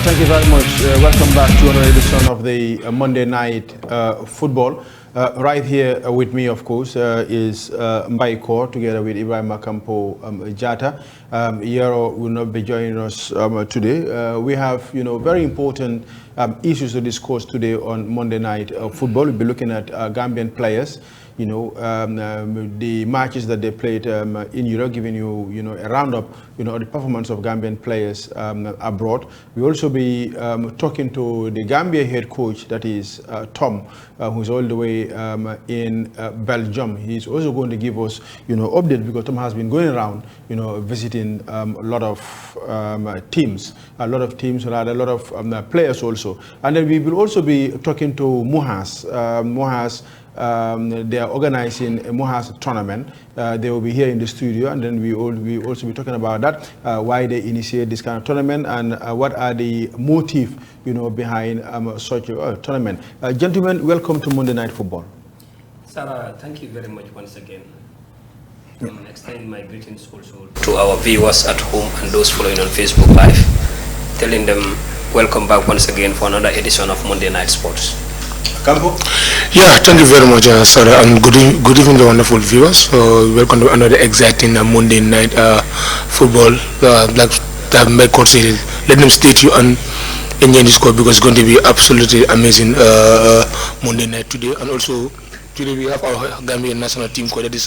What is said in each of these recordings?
Thank you very much. Welcome back to another edition of the Monday Night Football. Right here with me, of course, is Mbai Kor, together with Ibrahim Makampo Jata. Yero will not be joining us today. We have, very important issues to discuss today on Monday Night Football. We'll be looking at Gambian players. The matches that they played in Europe, giving you, a roundup, the performance of Gambian players abroad. We'll also be talking to the Gambia head coach, that is Tom, who's all the way in Belgium. He's also going to give us, update, because Tom has been going around, visiting a lot of teams, a lot of players also. And then we will also be talking to Muhas. They are organizing a Muhas tournament. They will be here in the studio, and then we also be talking about that, why they initiate this kind of tournament, and what are the motive, behind such a tournament. Gentlemen, welcome to Monday Night Football. Sarah, thank you very much once again. And extend my greetings also to our viewers at home and those following on Facebook Live, telling them welcome back once again for another edition of Monday Night Sports. Campo? Yeah, thank you very much, Sarah, and good evening, the wonderful viewers. Welcome to another exciting Monday Night Football. Like my coach said, let them stay tuned and enjoy this score, because it's going to be absolutely amazing Monday night today. And also today we have our Gambian national team coach, that is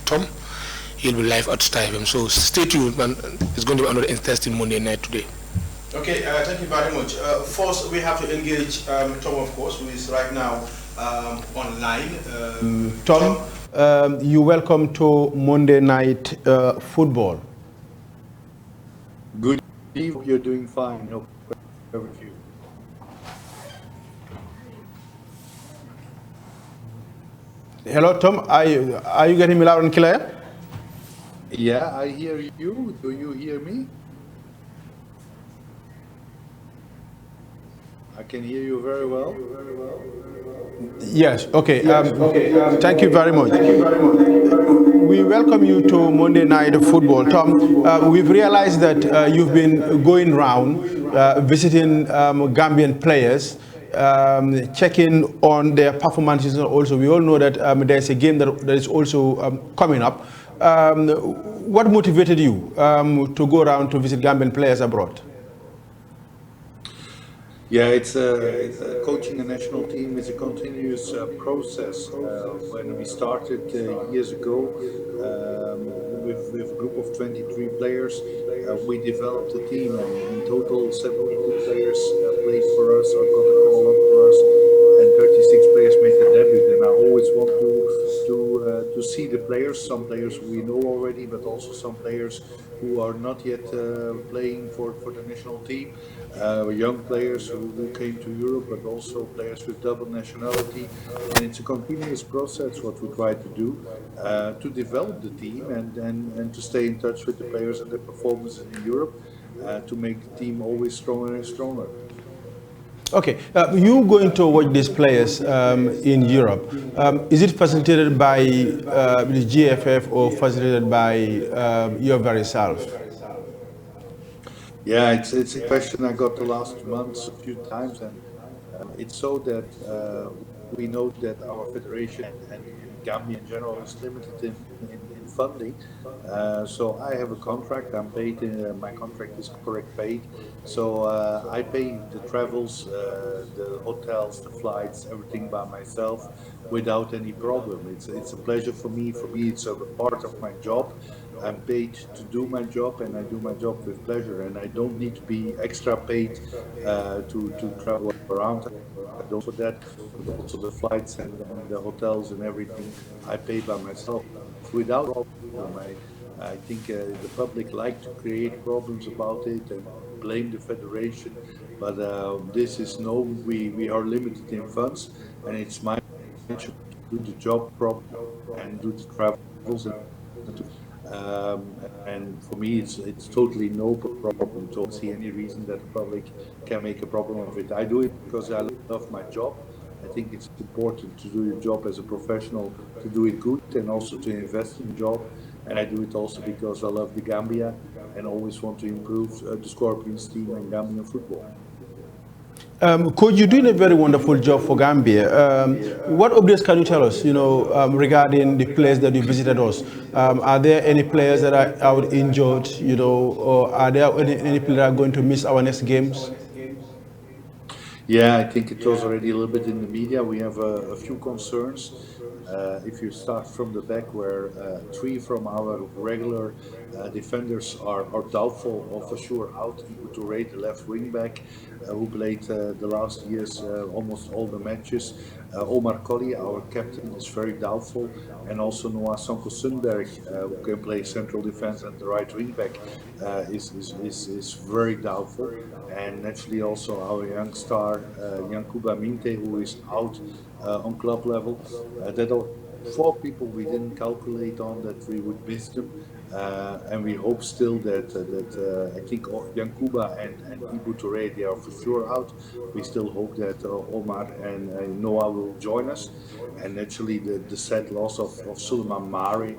Tom. He'll be live at Stadium, so stay tuned, man. It's going to be another interesting Monday night today. Okay, thank you very much. First, we have to engage Tom, of course, who is right now online. Tom, you welcome to Monday Night Football. Good evening. You're doing fine. No, over to you. Hello, Tom. Are you getting me loud and clear? Yeah, I hear you. Do you hear me? I can hear you very well. Yes, okay. Thank you very much. We welcome you to Monday Night Football. Tom, we've realized that you've been going around visiting Gambian players, checking on their performances. Also, we all know that there's a game that is also coming up. What motivated you to go around to visit Gambian players abroad? Yeah, it's coaching a national team is a continuous process. When we started years ago with a group of 23 players, we developed a team, and in total 72 players played for us or got a call up for us, and 36 players made the debut. And I always want to see the players, some players we know already, but also some players who are not yet playing for the national team. Young players who came to Europe, but also players with double nationality. And it's a continuous process what we try to do to develop the team and to stay in touch with the players and their performances in Europe to make the team always stronger and stronger. Okay, you going to watch these players in Europe. Is it facilitated by the GFF or facilitated by your very self? Yeah, it's a question I got the last months a few times, and it's so that we know that our federation and Gambia in general is limited in funding. So I have a contract. I'm paid. My contract is correct paid. So I pay the travels, the hotels, the flights, everything by myself without any problem. It's a pleasure for me. For me, it's a part of my job. I'm paid to do my job, and I do my job with pleasure, and I don't need to be extra paid to travel around. I don't for that, but also the flights and the hotels and everything I pay by myself without problem. I think the public like to create problems about it and blame the federation, but this is we are limited in funds, and it's my job to do the job properly and do the travels. And for me, it's totally no problem. I don't see any reason that the public can make a problem of it. I do it because I love my job. I think it's important to do your job as a professional, to do it good, and also to invest in the job. And I do it also because I love the Gambia and always want to improve the Scorpions team and Gambian football. Coach, you're doing a very wonderful job for Gambia. What updates can you tell us, regarding the players that you visited us? Are there any players that are out injured, or are there any players that are going to miss our next games? Yeah, I think it was already a little bit in the media. We have a few concerns. If you start from the back, where three from our regular defenders are doubtful or for sure out. Ibu Touré, the left wing back, who played the last years almost all the matches. Omar Colley, our captain, is very doubtful, and also Noah Sonko Sundberg, who can play central defense and the right wing back, is very doubtful. And naturally also our young star, Yankuba Minte, who is out on club level. That are four people we didn't calculate on that we would miss them. And we hope still that I think Yankuba and Ibu Touré, they are for sure out. We still hope that Omar and Noah will join us. And naturally the sad loss of Suleiman Mari,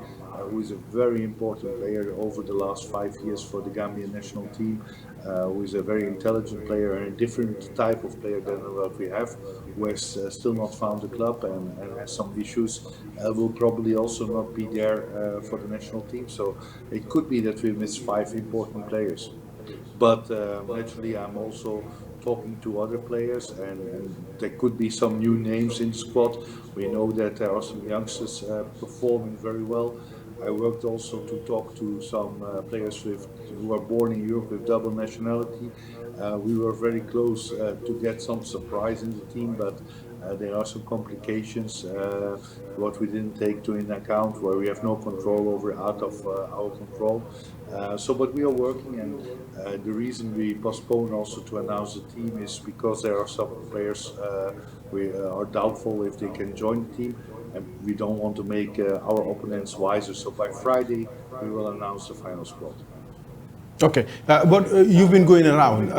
who is a very important player over the last 5 years for the Gambian national team, who is a very intelligent player and a different type of player than what we have, who has still not found a club and has some issues, will probably also not be there for the national team. So it could be that we miss 5 important players. But naturally, I'm also talking to other players, and there could be some new names in the squad. We know that there are some youngsters performing very well. I worked also to talk to some players who are born in Europe with double nationality. We were very close to get some surprise in the team, but there are some complications what we didn't take into account, where we have no control over, out of our control. But we are working, and the reason we postpone also to announce the team is because there are some players we are doubtful if they can join the team, and we don't want to make our opponents wiser. So by Friday, we will announce the final squad. Okay, but you've been going around.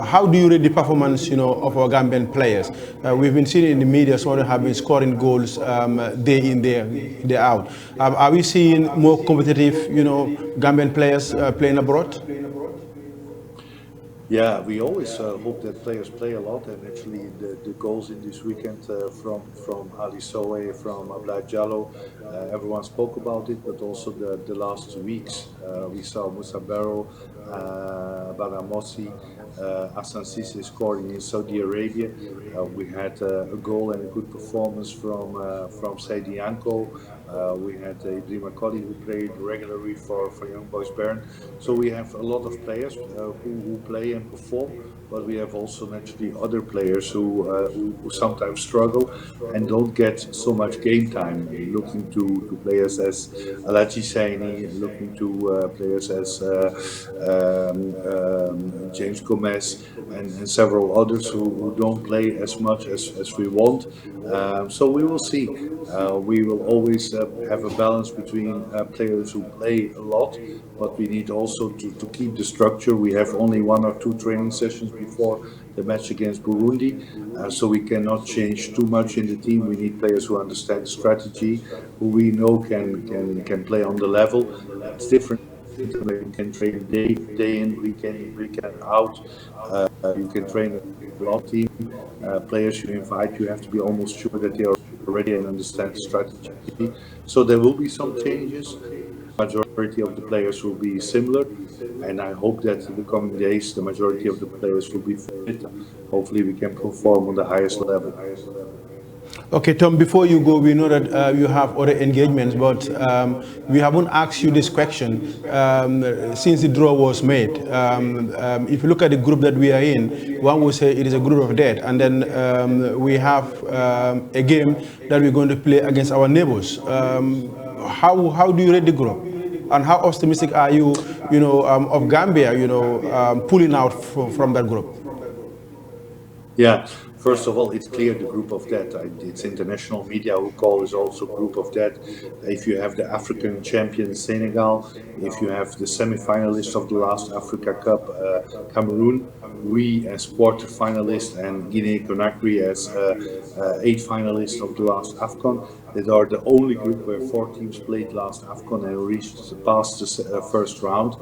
How do you rate the performance, of our Gambian players? We've been seeing in the media some of them have been scoring goals day in, day out. Are we seeing more competitive, Gambian players playing abroad? Yeah, we always hope that players play a lot, and actually the goals in this weekend from Ali Sowe, from Abdullah Jallo, everyone spoke about it, but also the last weeks we saw Musa Barrow, Badamosi, Hassan Sisi scoring in Saudi Arabia. We had a goal and a good performance from Saidi Yanko. We had Ibrahim Akoli, who played regularly for Young Boys Bern. So we have a lot of players who play and perform, but we have also naturally other players who sometimes struggle and don't get so much game time. Looking to players as Alaji Saini, looking to players as James Gomez and several others who don't play as much as we want. So we will see. We will always have a balance between players who play a lot, but we need also to keep the structure. We have only 1 or 2 training sessions before the match against Burundi, so we cannot change too much in the team. We need players who understand the strategy, who we know can play on the level. It's different. You can train day in, weekend out. You can train a lot of team. Players you invite, you have to be almost sure that they are ready and understand the strategy. So there will be some changes. Majority of the players will be similar, and I hope that in the coming days the majority of the players will be fit. Hopefully we can perform on the highest level. Okay, Tom, before you go, we know that you have other engagements, but we haven't asked you this question since the draw was made. If you look at the group that we are in, one would say it is a group of death, and then we have a game that we're going to play against our neighbors. How do you rate the group? And how optimistic are you, of Gambia, pulling out from that group? Yeah, first of all, it's clear the group of death. It's international media who call it also group of death. If you have the African champion Senegal, if you have the semi-finalists of the last Africa Cup, Cameroon, we as quarter-finalists, and Guinea-Conakry as 8 finalists of the last AFCON, that are the only group where 4 teams played last AFCON and reached past the first round.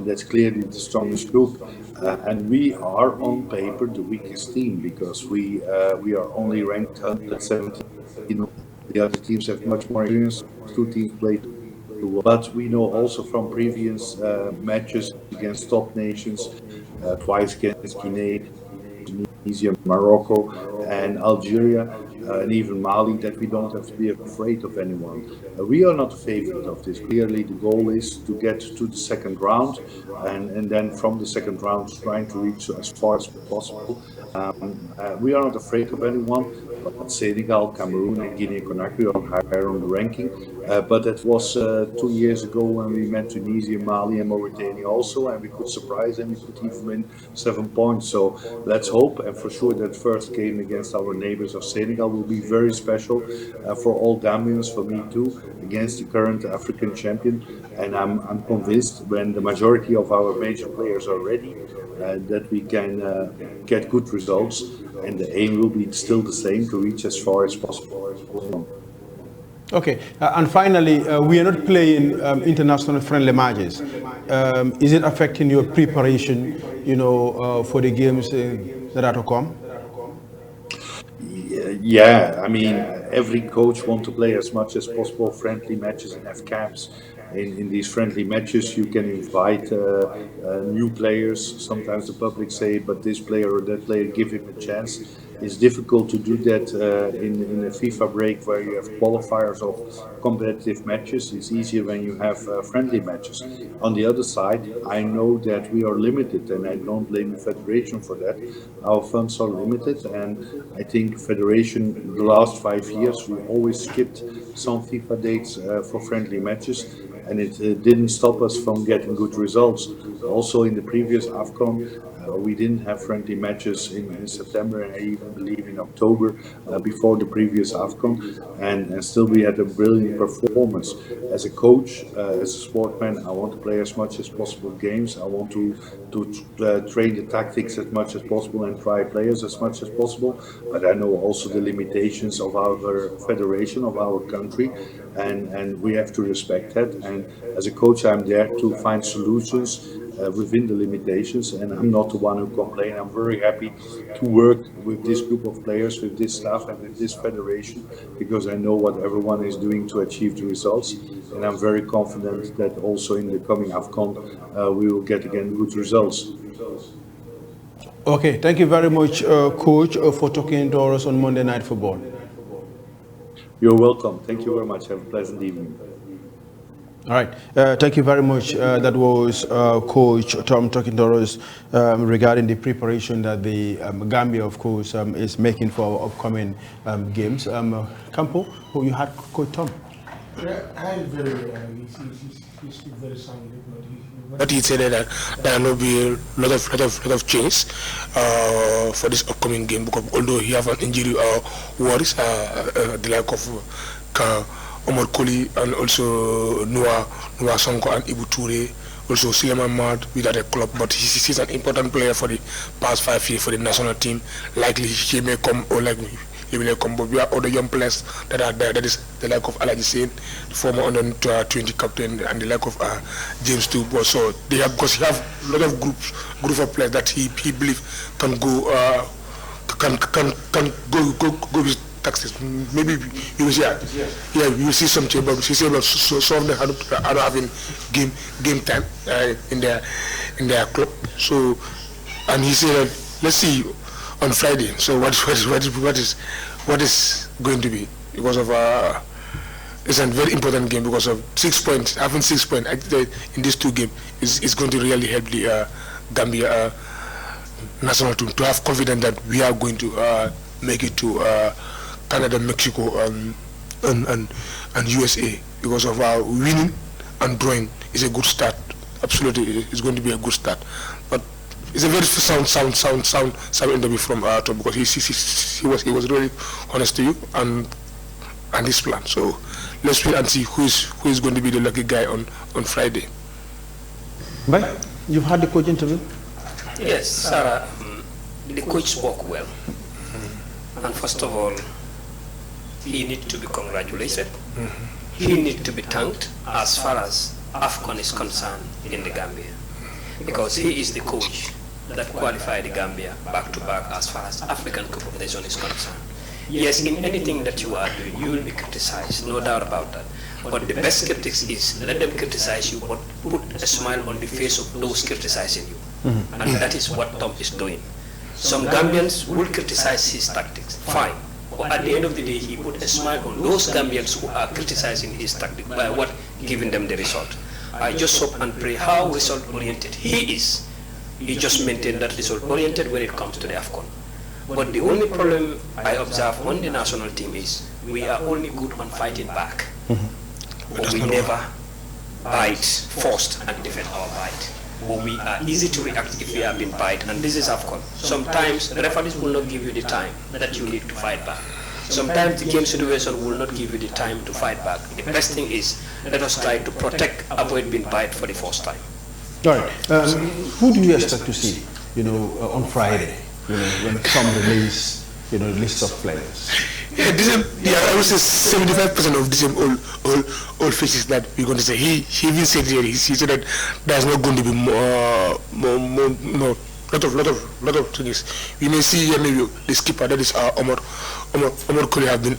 That's clearly the strongest group. And we are on paper the weakest team because we are only ranked 117. The other teams have much more experience. 2 teams played. But we know also from previous matches against top nations, twice against Guinea, Tunisia, Morocco, and Algeria, and even Mali, that we don't have to be afraid of anyone. We are not a favorite of this. Clearly, the goal is to get to the second round, and then from the second round, trying to reach as far as possible. We are not afraid of anyone, but Senegal, Cameroon, and Guinea-Conakry are higher on the ranking. But that was 2 years ago when we met Tunisia, Mali, and Mauritania also, and we could surprise them. We could even win 7 points. So let's hope, and for sure that first game against our neighbors of Senegal will be very special for all Gambians, for me too, against the current African champion. And I'm convinced when the majority of our major players are ready, that we can get good results, and the aim will be still the same, to reach as far as possible. Okay, and finally, we are not playing international friendly matches. Is it affecting your preparation, for the games that are to come? Yeah, I mean, every coach wants to play as much as possible friendly matches and have camps. In these friendly matches, you can invite new players. Sometimes the public say, but this player or that player, give him a chance. It's difficult to do that in a FIFA break where you have qualifiers of competitive matches. It's easier when you have friendly matches. On the other side, I know that we are limited, and I don't blame the Federation for that. Our funds are limited, and I think Federation, the last 5 years, we always skipped some FIFA dates for friendly matches, and it didn't stop us from getting good results. Also in the previous AFCON, we didn't have friendly matches in September, and I even believe in October before the previous AFCON, and still we had a brilliant performance. As a coach, as a sportsman, I want to play as much as possible games. I want to train the tactics as much as possible and try players as much as possible, but I know also the limitations of our federation, of our country, and we have to respect that. And as a coach, I'm there to find solutions within the limitations, and I'm not the one who complains. I'm very happy to work with this group of players, with this staff, and with this federation, because I know what everyone is doing to achieve the results, and I'm very confident that also in the coming AFCON we will get again good results. Okay, thank you very much, Coach, for talking to us on Monday Night Football. You're welcome. Thank you very much. Have a pleasant evening. All right. Thank you very much. That was Coach Tom talking to us regarding the preparation that the Gambia, of course, is making for our upcoming games. Campo, who you had Coach Tom? Yeah, I'm very he's very soundly, but he said that there will be a lot of change for this upcoming game, because although he have an injury worries, the like of Omar Koli and also Noah Sonko and Ibu Toure, also Silema Mad without a club, but he's an important player for the past 5 years for the national team. Likely he may come, or like he will come, but we have other young players that are there. That is the like of Alaji Sain, the former under-20 captain, and the like of James too. So they have, because he have a lot of group of players that he believe can go go with taxes. Maybe you will see, yeah, you will see some change, but she said some of them are not having game time in their club. So, and he said, let's see on Friday. So what is going to be, because of it's a very important game, because of 6 points. Having 6 points in these two games is going to really help the Gambia national team to have confidence that we are going to make it to Canada, Mexico, and USA, because of our winning and drawing is a good start. Absolutely, it's going to be a good start. But it's a very sound interview from Tom, because he was really honest to you and his plan. So let's wait and see who is going to be the lucky guy on Friday. Bye. You've had the coach interview? Yes, Sarah, the coach spoke well. And first of all, he needs to be congratulated. He needs to be thanked as far as AFCON is concerned in the Gambia, because he is the coach that qualified the Gambia back-to-back as far as African Cup of Nations is concerned. Yes, in anything that you are doing, you will be criticized, no doubt about that. But the best critics is let them criticize you, but put a smile on the face of those criticizing you. And that is what Tom is doing. Some Gambians will criticize his tactics, fine. But at the end of the day, he put a smile on those Gambians who are criticizing his tactic by what? Giving them the result. I just hope and pray how result-oriented he is. He just maintained that result-oriented when it comes to the AFCON. But the only problem I observe on the national team is we are only good on fighting back. But we never bite first and defend our bite. But we are easy to react if we have been bite, and this is AFCON. Sometimes the referees will not give you the time that you need to fight back. Sometimes the game situation will not give you the time to fight back. The best thing is let us try to protect, avoid being bite for the first time. All right. Who do you expect to see, on Friday, when Tom release, the list of players? Yeah, I would say 75% of the same all faces that we're going to say. He even said here, he said that there's not going to be lot of things. We may see here maybe the skipper, that is Omar Koli, have been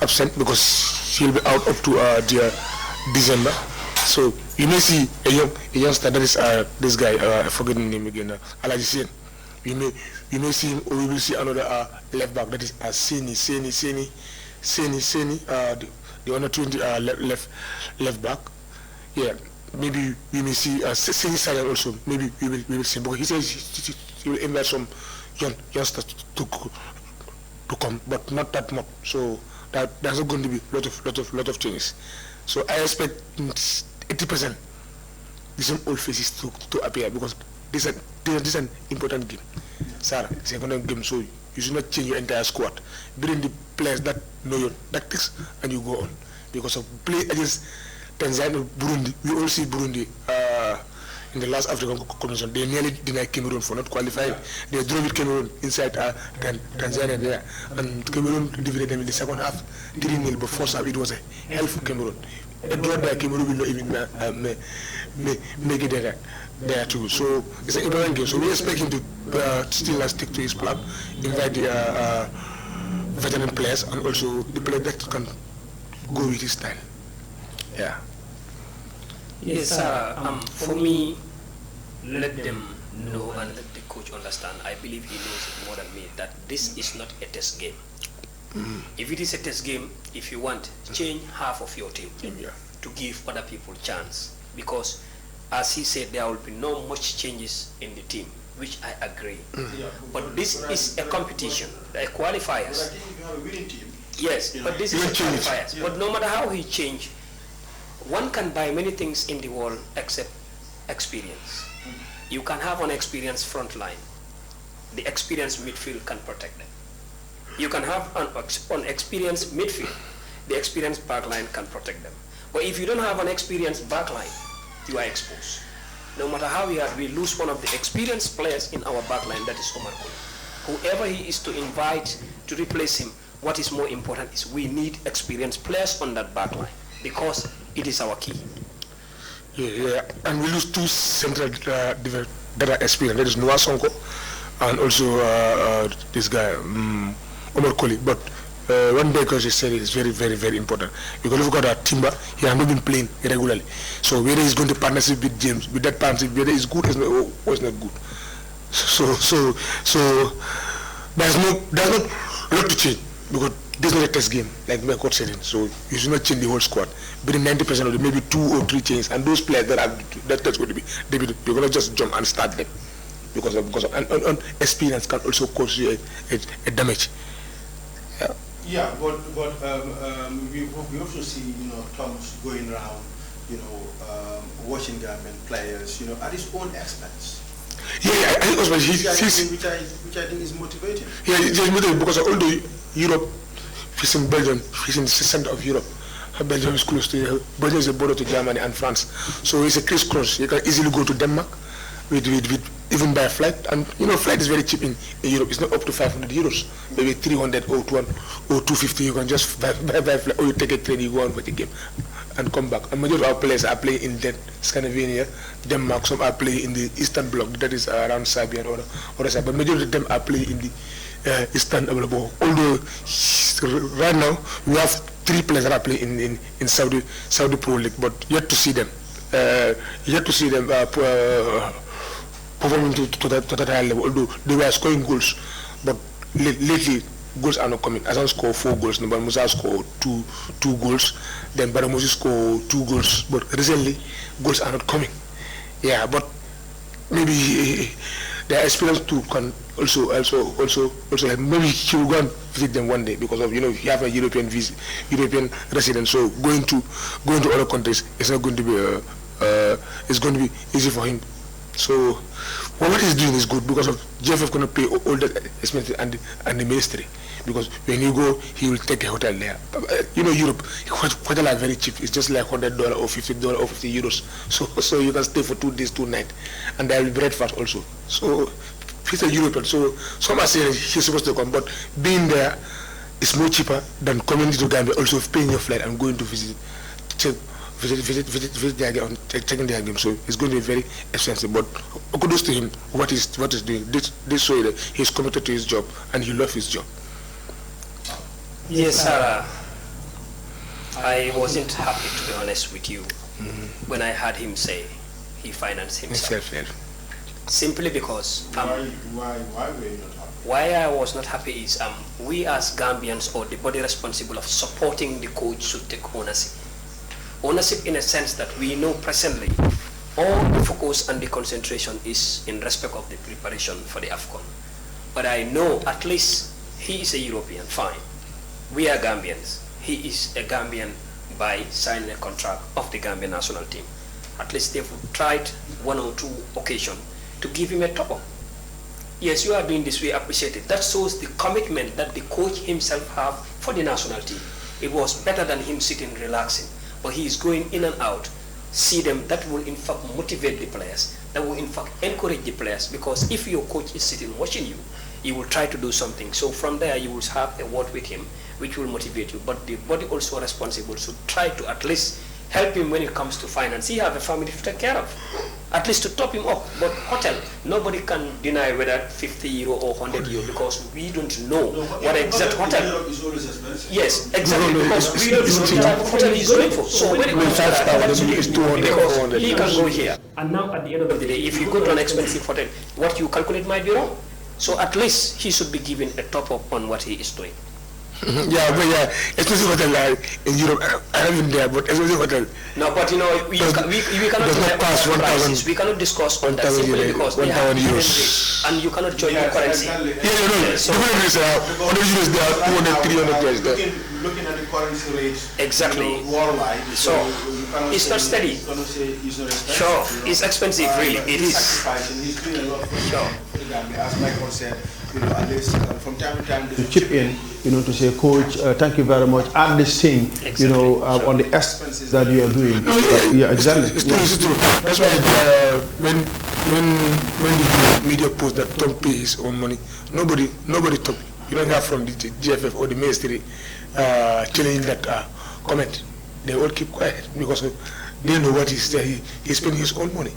absent because he'll be out up to December. So you may see a youngster, that is this guy, I forget the name again, Alaji Sen. We may see him, or we will see another left back, that is Seni, the under 20 left back. Yeah, maybe we may see Seni Sayan also. Maybe we will see, because he says he will invite some youngsters to come, but not that much. So there's not going to be lot of changes. So I expect 80% the same old faces to appear, because this is an important game. SARA, it's an important game, so you should not change your entire squad. Bring the players that know your tactics and you go on. Because of play against Tanzania, Burundi, we all see Burundi in the last African Commission. They nearly denied Cameroon for not qualifying. They drove with Cameroon inside Tanzania there, and Cameroon divided them in the second half 3-0, but first half it was a hell for Cameroon. A draw there, Cameroon will not even make it there too. So it's an important game. So we expect him to still stick to his plan, invite the veteran players and also the players that can go with his style. Yeah. Yes, for me, let them know and let the coach understand. I believe he knows it more than me, that this is not a test game. If it is a test game, if you want, change half of your team to give other people chance, because as he said, there will be no much changes in the team, which I agree. But this is a competition, the qualifiers. But I think if you have a winning team, yes, but this is a qualifiers. But no matter how he change, one can buy many things in the world except experience. You can have an experienced front line. The experienced midfield can protect them. You can have an experienced midfield. The experienced back line can protect them. But if you don't have an experienced back line, you are exposed. No matter how we lose one of the experienced players in our back line, that is Omar Koli. Whoever he is to invite to replace him, what is more important is we need experienced players on that back line, because it is our key. Yeah, and we lose two central that are experienced. That is Noah Sonko and also this guy, Omar Koli. But one day, because he said it is very, very, very important. Because look at that Timber, he has not been playing regularly. So whether he's going to partnership with James, with that partnership, whether it's good or it's not good. So there's not a lot to change, because this is not a test game, like my coach said. So you should not change the whole squad. Bring 90% of the maybe 2 or 3 changes, and those players that's going to be, you're going to just jump and start them, because of and experience can also cause you a damage. Yeah. Yeah, but we also see Thomas going around, watching Gambian players, at his own expense. Yeah, I think also which I think is motivating. Yeah, it's motivating, because although Europe, facing Belgium, facing the center of Europe, Belgium is close to Belgium is a border to Germany and France, so it's a crisscross. You can easily go to Denmark with even even buy a flight. And flight is very cheap in Europe. It's not up to 500 euros, maybe 300 or 250. You can just buy a flight, or you take a train, you go on for the game and come back. And majority of our players are playing in Scandinavia, Denmark. Some are playing in the Eastern Bloc, that is around Serbia or other side. But majority of them are playing in the Eastern Bloc. Although right now we have 3 players that are playing in Saudi Pro League, but yet to see them. Performing to that high level, although they were scoring goals, but lately goals are not coming. Azan scored 4 goals, Nubal Musa scored two goals, then Baramusi scored 2 goals, but recently goals are not coming. Yeah, but maybe their experience too can also help. Maybe he will go and visit them one day, because of you have a European resident, so going to other countries is not going to be it's going to be easy for him. So what he's doing is good, because of GFF cannot pay all the expenses and the ministry, because when you go, he will take a hotel there. Europe, hotel are very cheap. It's just like $100 or $50 or 50 euros. So you can stay for 2 days, 2 nights, and there will be breakfast also. So he's a European. So some are saying he's supposed to come, but being there is more cheaper than coming to Gambia, also paying your flight and going to visit their game, checking their game. So it's going to be very expensive. But kudos to him, what he's doing. This shows that he's committed to his job and he loves his job. Yes, Sarah. I wasn't happy, to be honest with you, when I heard him say he financed himself. Simply because why were you not happy? Why I was not happy is we as Gambians, or the body responsible of supporting the coach, should take ownership. Ownership in a sense that we know presently all the focus and the concentration is in respect of the preparation for the AFCON. But I know at least he is a European, fine. We are Gambians. He is a Gambian by signing a contract of the Gambian national team. At least they've tried 1 or 2 occasions to give him a top-up. Yes, you are doing this, we appreciate it. That shows the commitment that the coach himself have for the national team. It was better than him sitting relaxing. But he is going in and out, see them. That will in fact motivate the players, that will in fact encourage the players, because if your coach is sitting watching you, he will try to do something. So from there you will have a word with him which will motivate you. But the body also responsible should try to at least help him when it comes to finance. He have a family to take care of, at least to top him up. But hotel, nobody can deny whether 50 euro or 100 euro, because we don't know what exact hotel. Is always expensive. Yes, exactly, because we don't know the type of hotel he's going for. So when it comes to that, because he can go here. And now at the end of the day, if you go to an expensive hotel, what you calculate might be wrong. So at least he should be given a top up on what he is doing. Yeah, expensive hotel in Europe. I haven't been there, but expensive hotel. No, but we cannot pass prices. We cannot discuss on that simply because they have different rates, and you cannot join the currency. So different rates there are 200, 300 there. Looking at the currency rates, exactly, worldwide. So it's not steady. Sure, it's expensive, really. It is. He's doing a lot for the Gambia, as Michael said. At least from time to time to chip in, to say, Coach, thank you very much. Add this thing, exactly. On the expenses that you are doing. Yeah, exactly. It's true. That's why when the media post that Tom pay his own money, nobody talk. You don't hear from the GFF or the ministry challenging that comment. They all keep quiet because they know what he's spending his own money.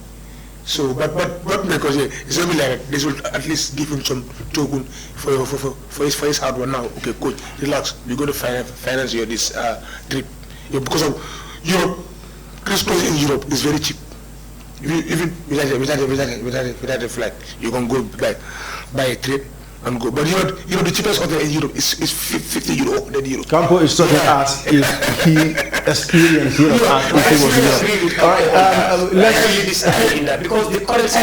So, but because it's not like this will at least give him some token for his hard work now. Okay, coach, relax. We're going to finance your this trip. Because of Europe, Christmas in Europe is very cheap. Even without a flight, you can go buy a trip and go. But the cheapest hotel in Europe is 50 euro, 100 euro. Campo is talking as if he experienced Europe as if he was Europe. All right, let's really decide in that, because the currency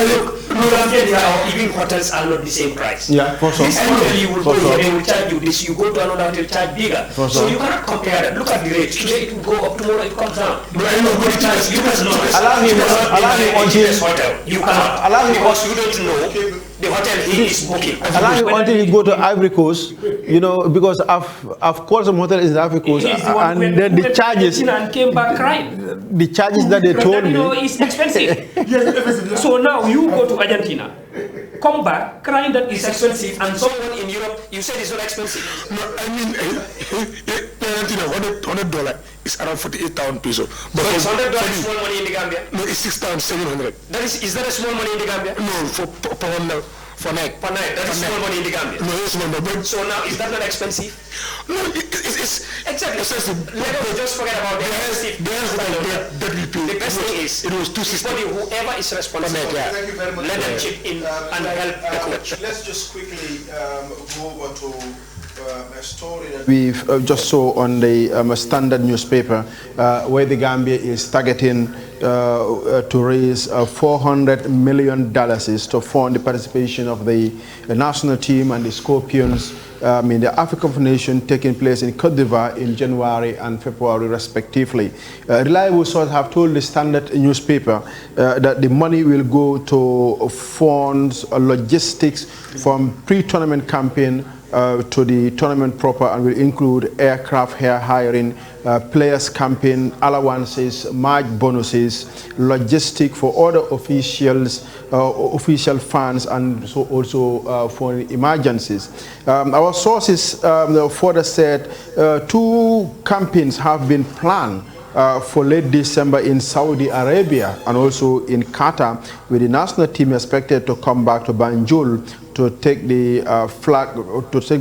even hotels are not the same price. Yeah, for sure. This hotel you will go here, they will charge you this. You go to another hotel, charge bigger. So you cannot compare that. Look at the rate. Today it will go up, tomorrow it comes down. But I know what charge you must know. Allow me until you cannot. Allow me, because you don't know the hotel he is booking. Allow me until you go to Ivory Coast, because I've called some hotel in Ivory Coast, and then the charges and came back crying. The charges that they told me, it's expensive. So now you go to Argentina. come back crying that it's expensive, and someone in Europe, you said it's not expensive. No, I mean, $100 is around 48,000 pesos. But so it's $100 small money in the Gambia? No, it's 6,700. Is that a small money in the Gambia? No, for night. Per night, that is small money in the Gambia. No, it's small money. So now, is that not expensive? No, it's exactly. Expensive. Let us just forget about the expensive. The best thing is, it was 260. Whoever is responsible, Thank you very much. let them chip in and help the coach. Let's just quickly go over to a story that we've just saw on the Standard newspaper, where the Gambia is targeting to raise $400 million to fund the participation of the national team and the Scorpions in the African Cup of Nations taking place in Cote d'Ivoire in January and February respectively. Reliable sources have told the Standard newspaper that the money will go to funds logistics from pre-tournament campaign to the tournament proper, and will include aircraft hiring, players campaign, allowances, match bonuses, logistic for other officials, official funds, and so also for emergencies. Our sources further said 2 campaigns have been planned for late December in Saudi Arabia and also in Qatar, with the national team expected to come back to Banjul to take the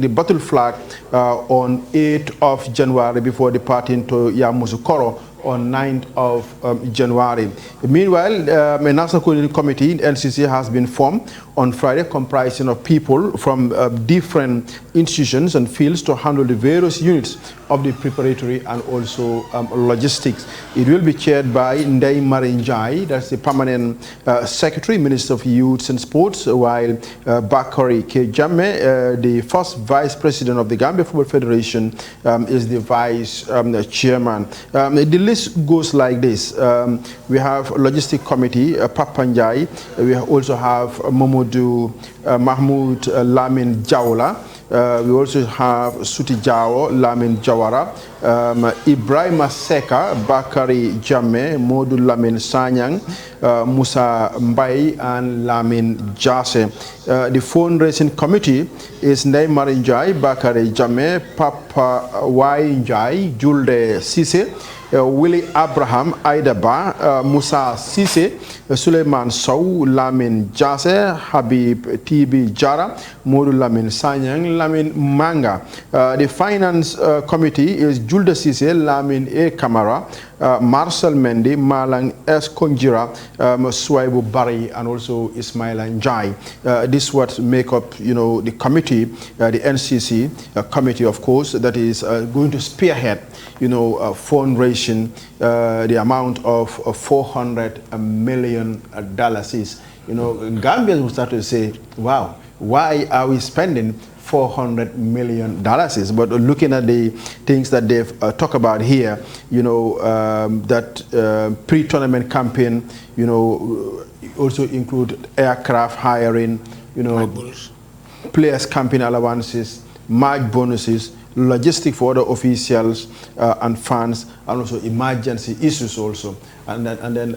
battle flag on 8th of January before departing to Yamoussoukro on 9th of January. Meanwhile, a National Coordinating Committee in NCC has been formed on Friday, comprising of people from different institutions and fields to handle the various units of the preparatory and also logistics. It will be chaired by Ndai Marinjai, that's the permanent Secretary, Minister of Youth and Sports, while Bakari K. Jammeh, the first Vice President of the Gambia Football Federation, is the Vice Chairman. The list goes like this. We have Logistic Committee, Papanjai. We also have Momodu Mahmoud Lamin Jawla. We also have Suti Jao, Lamin Jawara, Ibrahim Seka, Bakari Jammeh, Modu Lamin Sanyang, Musa Mbai, and Lamin Jase. The fundraising committee is Ndai Marinjai, Bakari Jammeh, Papa Wainjai, Julde Sise, Willie Abraham, Aidaba, Musa Sise, Suleiman Sow, Lamin Jase, Habib TB Jara, Modu Lamin Sanyang, Lamin Manga. The finance committee is Julde Sise, Lamin A. Camara, Marcel Mendy, Malang S. Konjira, Swaibu Bari, and also Ismail Njai. This what make up, the committee, the NCC committee, of course, that is going to spearhead, fundraising, the amount of $400 million is. Gambians will start to say, wow, why are we spending $400 million? But looking at the things that they've talked about here, that pre-tournament campaign, also include aircraft hiring, players campaign allowances, match bonuses, logistic for other officials and fans, and also emergency issues also. And then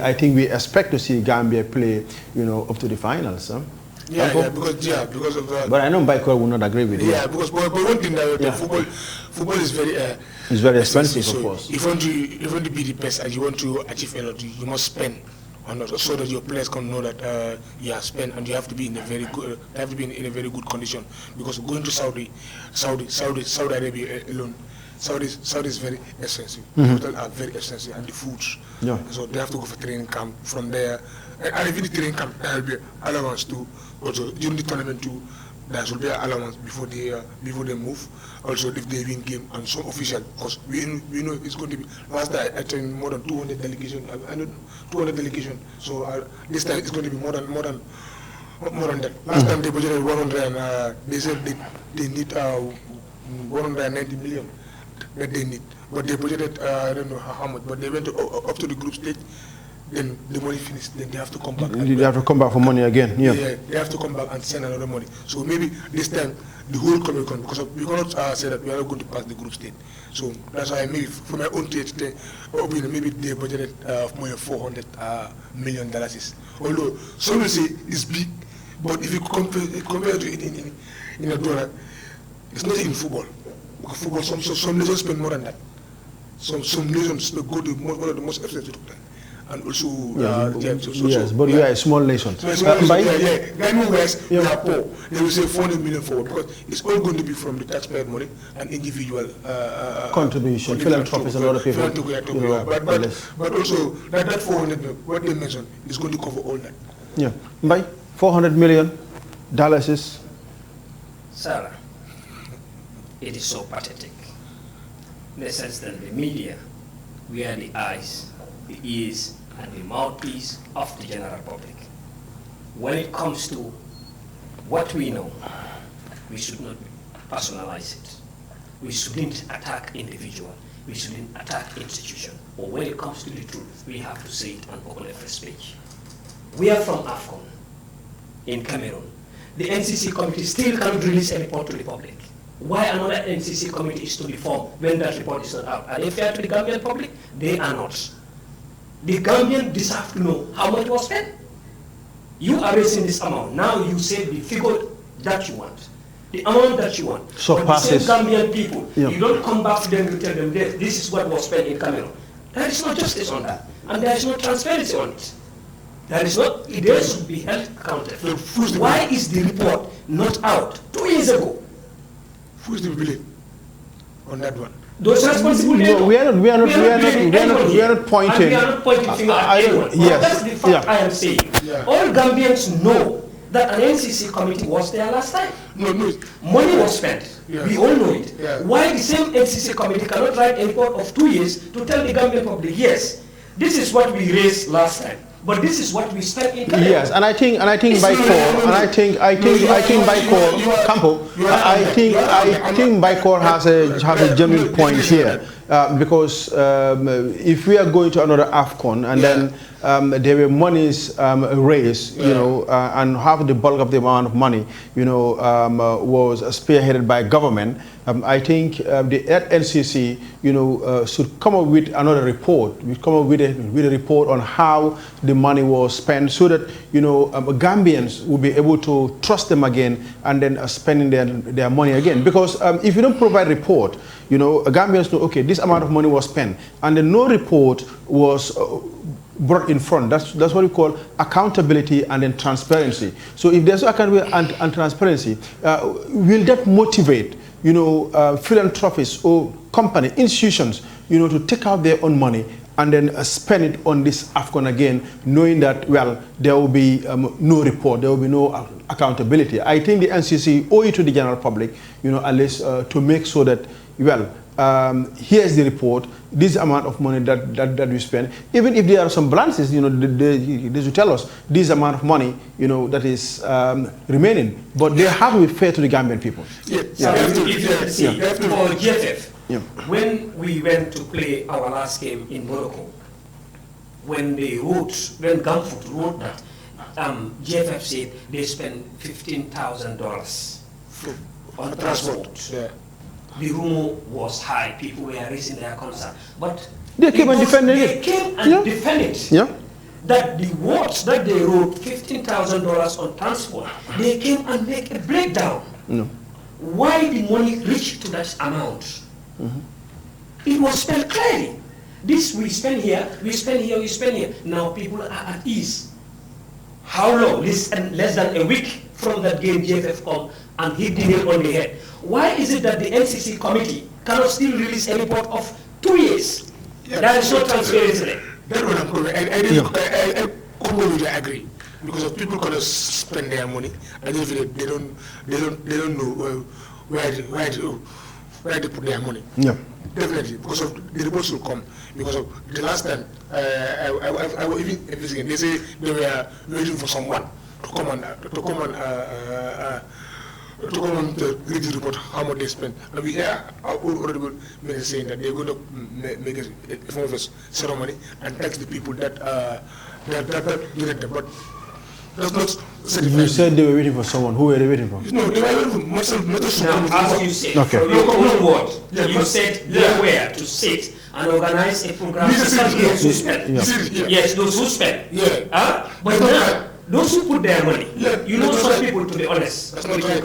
I think we expect to see Gambia play, up to the finals. Huh? Because of that. But I know Baikor will not agree with you. Yeah, because but one thing that football is very it's very expensive, of course. If you want to be the best and you want to achieve a lot, you must spend on it, so that your players can know that you have spent, and you have to be in a very good condition. Because going to Saudi Arabia alone, Saudi is very expensive. The hotels are very expensive, and the foods. Yeah. So they have to go for training camp from there. And even the training camp, there will be allowance too. Also during the tournament too, there will be allowance before they move. Also if they win game, and some official, because we know it's going to be. Last time I trained more than 200 delegation. 200 delegation. So this time it's going to be more than that. Last time they budgeted 100, and they said they need 190 million that they need. But they budgeted I don't know how much, but they went up to the group stage. Then the money finished. Then they have to come back. They have to come back for money again. Yeah. They have to come back and send another money. So maybe this time the whole committee, because we cannot say that we are not going to pass the group stage. So that's why maybe for my own opinion, maybe they budgeted more than $400 million. Although some will say it's big, But if you compare to it in a dollar, it's not in football. Because football, some nations spend more than that. Some nations go to one of the most expensive to that. And also, yes, but we are a small nation. So Ghana-wise, we are poor. They will say 400 million forward because it's all going to be from the taxpayer money and individual contribution, philanthropists and other people. But also, that 400 million, what they mentioned, is going to cover all that. Yeah, by $400 million is. Sarah, it is so pathetic. In the sense that the media, we are the eyes, the ears, and the mouthpiece of the general public. When it comes to what we know, we should not personalize it. We shouldn't attack individual. We shouldn't attack institution. Or when it comes to the truth, we have to say it and open a free speech. We are from AFCON in Cameroon. The NCC committee still cannot release a report to the public. Why another NCC committee is to be formed when that report is not out? Are they fair to the Gambian public? They are not. The Gambian deserve to know how much was spent. You are raising this amount. Now you say the figure that you want, the amount that you want. So but passes. the same Gambian people, Yeah. you don't come back to them and tell them this is what was spent in Cameroon. There is no justice on that. And there is no transparency on it. There should be held accountable. Why is the report not out 2 years ago? Who is the villain on that one? Those responsible. No, we are not pointing. And we are not pointing finger at anyone. Yes. That's the fact I am saying. Yeah. All Gambians know that an NCC committee was there last time. No. Money was spent. Yeah. We all know it. Yeah. Why the same NCC committee cannot write a report of 2 years to tell the Gambian public, yes, this is what we raised last time, but this is what we spent in Cameroon. Yes, and I think by core, and I think by core, Campo, I think by core has a genuine point here, because if we are going to another AFCON and then there were monies raised, and half the bulk of the amount of money, was spearheaded by government. I think the NCC, should come up with another report. We come up with a report on how the money was spent, so that Gambians will be able to trust them again, and then spending their money again. Because if you don't provide report, Gambians know, okay, this amount of money was spent, and then no report was brought in front. That's what we call accountability and then transparency. So if there's no accountability and transparency, will that motivate philanthropists or company institutions to take out their own money and then spend it on this AFCON again, knowing that, well, there will be no report, there will be no accountability. I think the NCC owe it to the general public, at least to make sure that, well, here's the report, this amount of money that we spend. Even if there are some balances, they should tell us this amount of money, that is remaining. But they have to be fair to the Gambian people. Yeah. So for GFF, when we went to play our last game in Morocco, when Gamfoot wrote that, GFF said they spent $15,000 on transport. Yeah. The rumor was high. People were raising their concern, but they came and defended it. They came and defended it. Yeah. That the words that they wrote, $15,000 on transport, they came and make a breakdown. No. Why the money reached to that amount? Mm-hmm. It was spent clearly. This we spend here, we spend here, we spend here. Now people are at ease. How long? Less than a week from that game, GFF come and hit the nail on the head. Why is it that the NCC committee cannot still release a report of 2 years? Yeah, there is no transparency there. That's what I'm calling. I completely agree, because of people cannot spend their money and they don't know where they put their money. Yeah, definitely, because of the reports will come. Because of the last time, I was even investigating. They say they were waiting for someone to come and read the report how much they spent. And we hear our own honorable minister saying that they're going to make a form of a ceremony and tax the people that did them. But that's not certified. You said they were waiting for someone. Who were they waiting for? No, they were waiting for myself. As you said, okay. From your own word, you said they were to sit and organize a program to spend. Yes, those who spend. Yeah. But now, those who put their money, Yeah, you know, that's some right. people, to be honest, That's not right.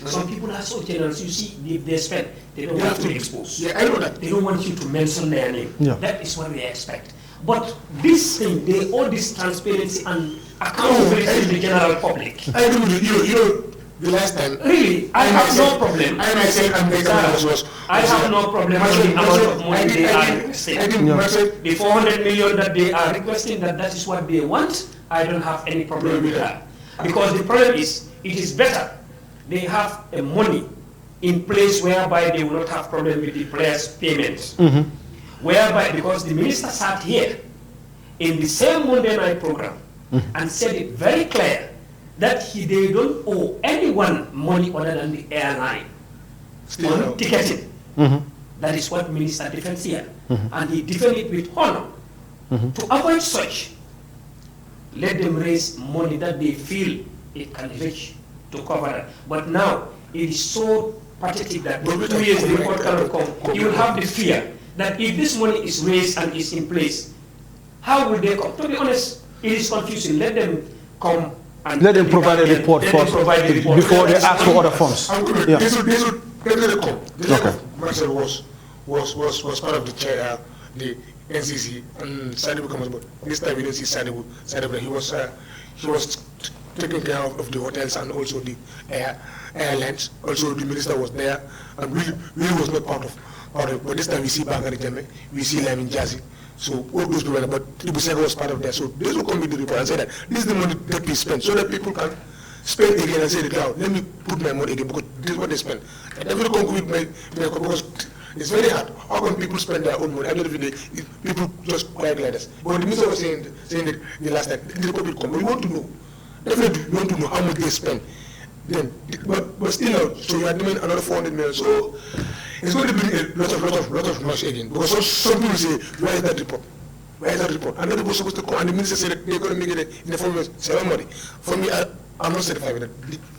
some people are so generous. You see, they spend, they don't want to expose. Yeah, I know that. They don't want you to mention their name. Yeah. That is what we expect. But this thing, all this transparency and accountability to the general public. I agree with you. You know, the last time. Really, I have no problem. I myself am making I have no problem with the amount of money they are requesting. The 400 million that they are requesting, that is what they want, I don't have any problem with that. Because the problem is, it is better they have a money in place whereby they will not have problem with the players' payments. Whereby, because the minister sat here in the same Monday night program and said it very clear that they don't owe anyone money other than the airline on ticketing. That is what Minister defends here. And he defends it with honor. To avoid such, let them raise money that they feel it can reach to cover that. But now, it is so pathetic that 2 years the report cannot come. You will have the fear that if this money is raised and is in place, how will they come? To be honest, it is confusing. Let them come and let them provide a report first before they ask for other funds. Yeah. This would come. The Marcel was part of the chair, the NCC, and Sadibu comes, but this time we don't see Sadibu. He was taking care of the hotels and also the airlines. Also, the minister was there, and really was not part of. But this time we see Bakari Jame, we see Lamin Jazi. So all those people, but Tribusega was part of that. So those will come with the report and say that this is the money that we spend, so that people can spend again and say, let me put my money again, because this is what they spend. And every come with my because it's very hard. How can people spend their own money? I don't know if people just quiet like this. But the minister was saying that the last time, the report will come. But we want to know. Definitely, we want to know how much they spend. Then, but still, so you are doing another 400 million. So it's going to bring a lot of noise again. Because some people say, where is that report? Where is that report? And then was supposed to come, and the minister said that they're going to make it in the form of 7 money. For me, I'm not satisfied with that.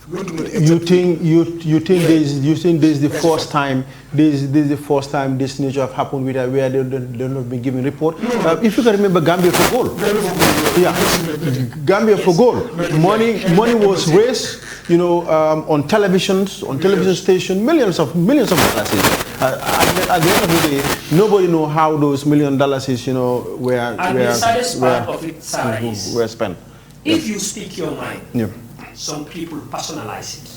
We want to know the exact you think this is the first time this is the first time this nature have happened with where they're not been giving report? If you can remember Gambia for goal. Gambia for goal. Money was raised, on television station, millions of dollars. At the end of the day, nobody know how those $1 million the saddest part of it, Sarah, were spent. If you speak your mind, some people personalize it.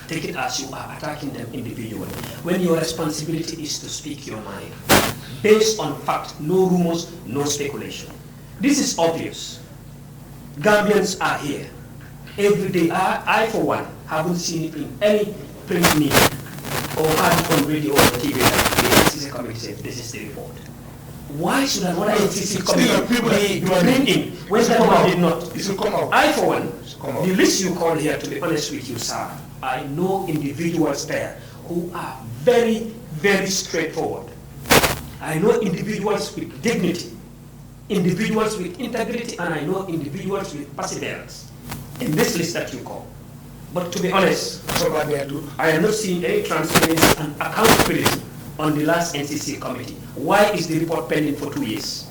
Take it as you are attacking them individually. When your responsibility is to speak your mind, based on fact, no rumors, no speculation. This is obvious. Gambians are here. Every day, I for one, haven't seen it in any print media or had it on radio or TV that the NCC committee said this is the report. Why should another NCC committee be bringing when that one did not? I for one, the list you call here, to be honest with you, sir, I know individuals there who are very, very straightforward. I know individuals with dignity, individuals with integrity, and I know individuals with perseverance in this list that you call. But to be honest, I am not seeing any transparency and accountability on the last NCC committee. Why is the report pending for 2 years?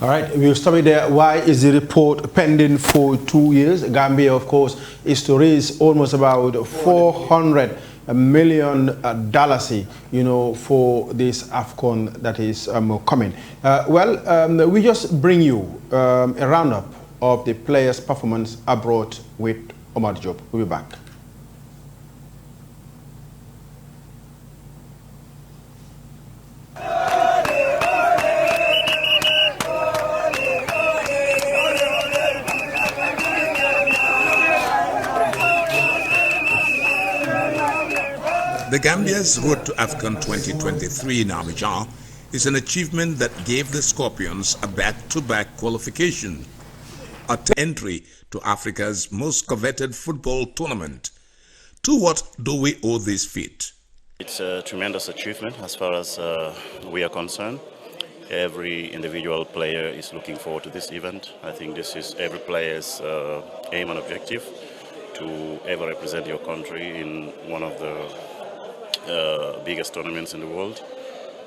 All right, we'll stop it there. Why is the report pending for 2 years? Gambia, of course, is to raise almost about $400 million, for this AFCON that is coming. We just bring you a roundup of the players' performance abroad with Omar Diop. We'll be back. The Gambia's road to AFCON 2023 in Abidjan is an achievement that gave the Scorpions a back-to-back qualification, a entry to Africa's most coveted football tournament. To what do we owe this feat? It's a tremendous achievement as far as we are concerned. Every individual player is looking forward to this event. I think this is every player's aim and objective, to ever represent your country in one of the biggest tournaments in the world.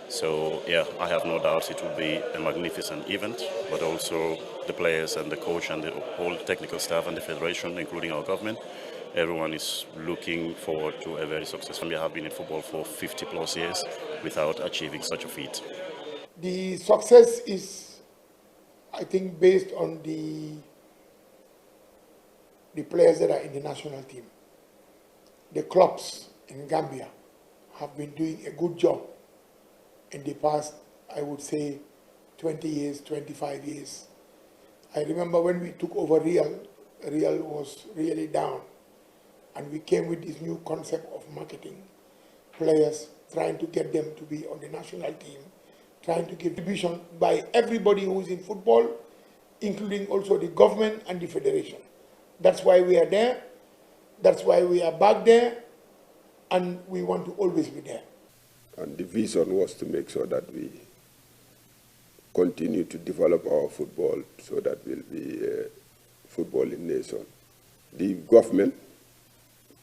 So yeah, I have no doubt it will be a magnificent event, but also the players and the coach and the whole technical staff and the federation, including our government, everyone is looking forward to a very successful. We have been in football for 50 plus years without achieving such a feat. The success is, I think, based on the players that are in the national team. The clubs in Gambia have been doing a good job in the past, I would say, 20 years, 25 years. I remember when we took over Real was really down, and we came with this new concept of marketing players, trying to get them to be on the national team, trying to give distribution by everybody who is in football, including also the government and the federation. That's why we are there. That's why we are back there, and we want to always be there. And the vision was to make sure that we continue to develop our football so that we'll be a footballing nation. The government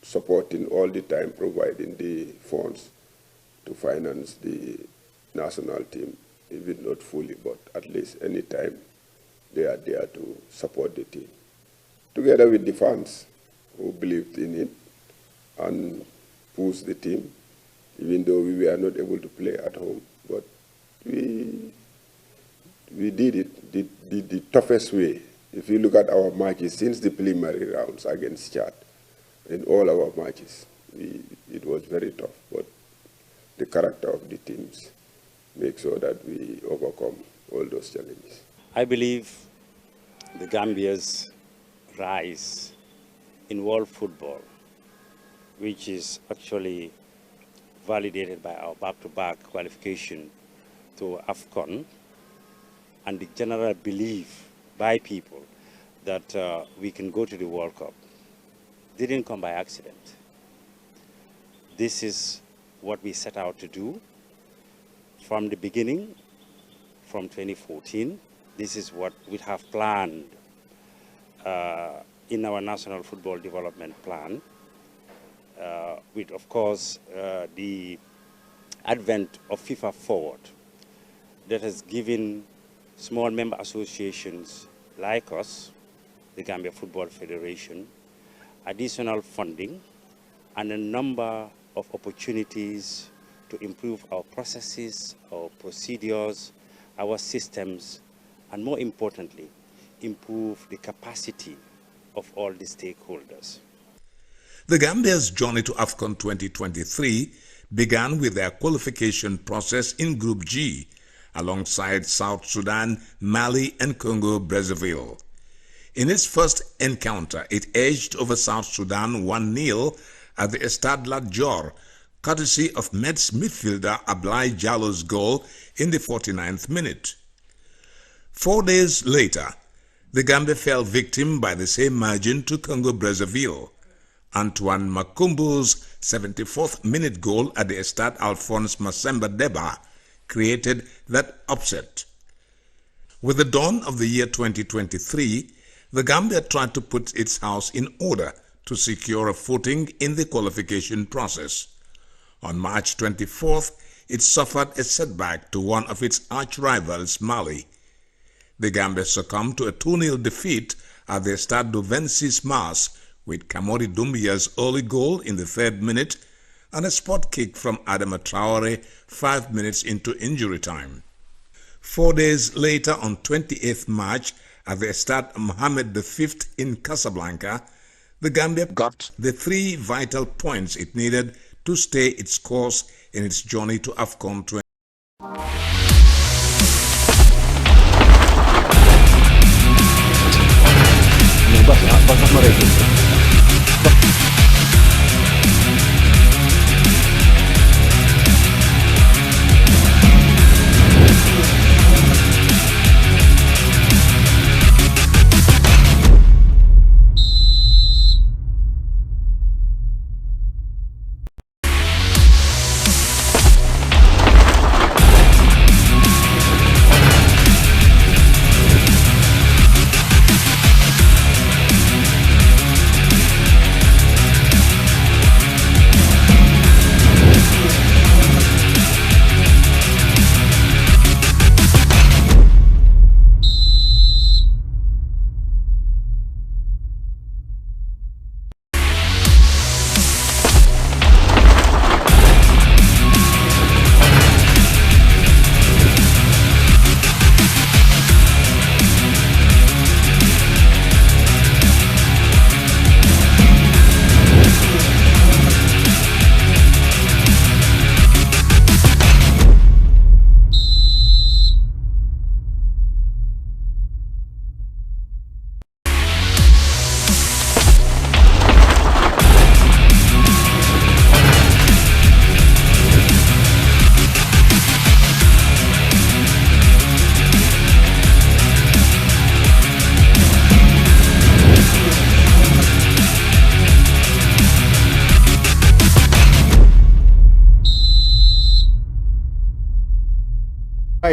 supporting all the time, providing the funds to finance the national team, even not fully, but at least any time they are there to support the team. Together with the fans who believed in it and pushed the team, even though we were not able to play at home, but we did it the toughest way. If you look at our matches since the preliminary rounds against Chad, in all our matches, it was very tough, but the character of the teams makes sure that we overcome all those challenges. I believe the Gambia's rise in world football, which is actually validated by our back-to-back qualification to AFCON, and the general belief by people that we can go to the World Cup, didn't come by accident. This is what we set out to do from the beginning, from 2014. This is what we have planned in our National Football Development Plan, with, of course, the advent of FIFA Forward that has given small member associations like us, the Gambia Football Federation, additional funding and a number of opportunities to improve our processes, our procedures, our systems, and more importantly, improve the capacity of all the stakeholders. The Gambia's journey to AFCON 2023 began with their qualification process in Group G, alongside South Sudan, Mali, and Congo-Brazzaville. In its first encounter, it edged over South Sudan 1-0 at the Stade Lat Dior, courtesy of Mets midfielder Ablai Jallo's goal in the 49th minute. 4 days later, the Gambia fell victim by the same margin to Congo-Brazzaville. Antoine Makumbu's 74th minute goal at the Stade Alphonse Massemba Deba created that upset. With the dawn of the year 2023, the Gambia tried to put its house in order to secure a footing in the qualification process. On March 24th, it suffered a setback to one of its arch-rivals, Mali. The Gambia succumbed to a 2-0 defeat at the Stade de 26 Mars, with Kamori Doumbouya's early goal in the 3rd minute and a spot kick from Adama Traore 5 minutes into injury time. 4 days later, on 28th March, at the Stade Mohammed V in Casablanca, the Gambia got the 3 vital points it needed to stay its course in its journey to AFCON 20.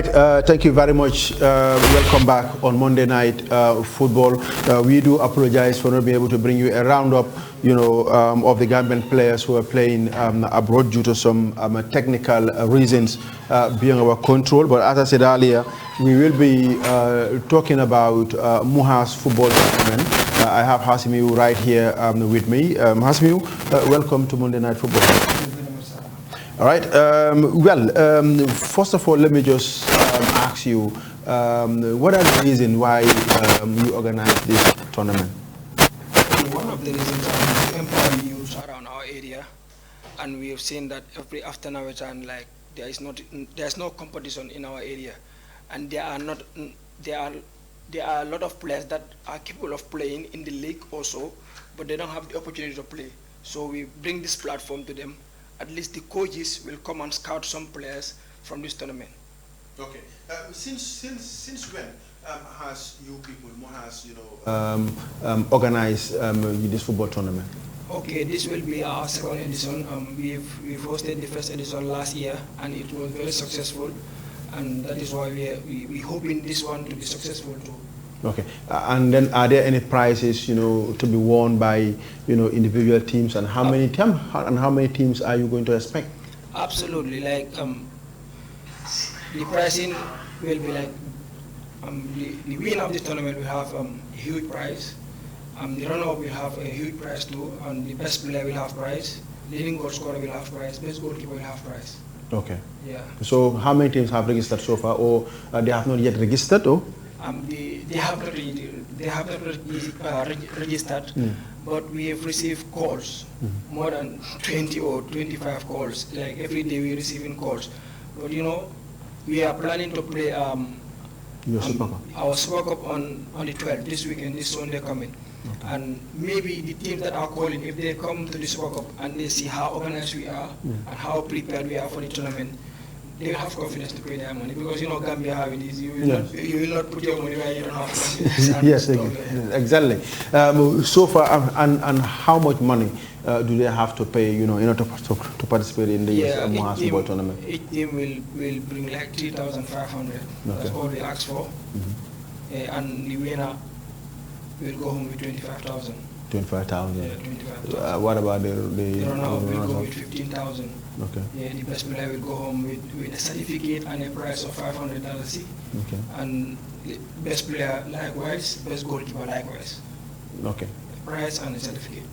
right, thank you very much. Welcome back on Monday Night Football. We do apologize for not being able to bring you a roundup, of the Gambian players who are playing abroad due to some technical reasons beyond our control. But as I said earlier, we will be talking about Muha's football tournament. I have Hasimiu right here with me. Hasimiu, welcome to Monday Night Football. All right. First of all, let me just ask you, what are the reasons why you organize this tournament? One of the reasons is to empower youth around our area, and we have seen that every after Nawetan, like there's no competition in our area, and there are a lot of players that are capable of playing in the league also, but they don't have the opportunity to play. So we bring this platform to them. At least the coaches will come and scout some players from this tournament. Okay. Since when has you people, organized this football tournament? Okay, this will be our second edition. We've hosted the first edition last year, and it was very successful, and that is why we hoping this one to be successful too. Okay, and then are there any prizes, to be won by, individual teams, and how many teams are you going to expect? Absolutely, like the pricing will be like the winner of the tournament will have a huge prize. The runner-up will have a huge prize too, and the best player will have prize. Leading goal scorer will have prize. Best goalkeeper will have prize. Okay. Yeah. So how many teams have registered so far, or they have not yet registered, or? They have not registered, but we have received calls, more than 20 or 25 calls. Like every day we're receiving calls. But we are planning to play our Super Cup on the 12th, this weekend, this Sunday coming. Okay. And maybe the teams that are calling, if they come to the Super Cup and they see how organized we are and how prepared we are for the tournament, they will have confidence to pay their money, because Gambia how it is. You will not put your money where you don't have money. Yes, exactly. So far, and how much money do they have to pay, in order to participate in the Muha's football tournament? Each team will bring like 3,500. Okay. That's all we ask for. And the winner will go home with 25,000. 25,000. Yeah, 25,000. What about the runner-up will go with 15,000. Okay. Yeah, the best player will go home with a certificate and a prize of $500. Okay. And the best player likewise, best goalkeeper likewise. Okay. A prize and a certificate.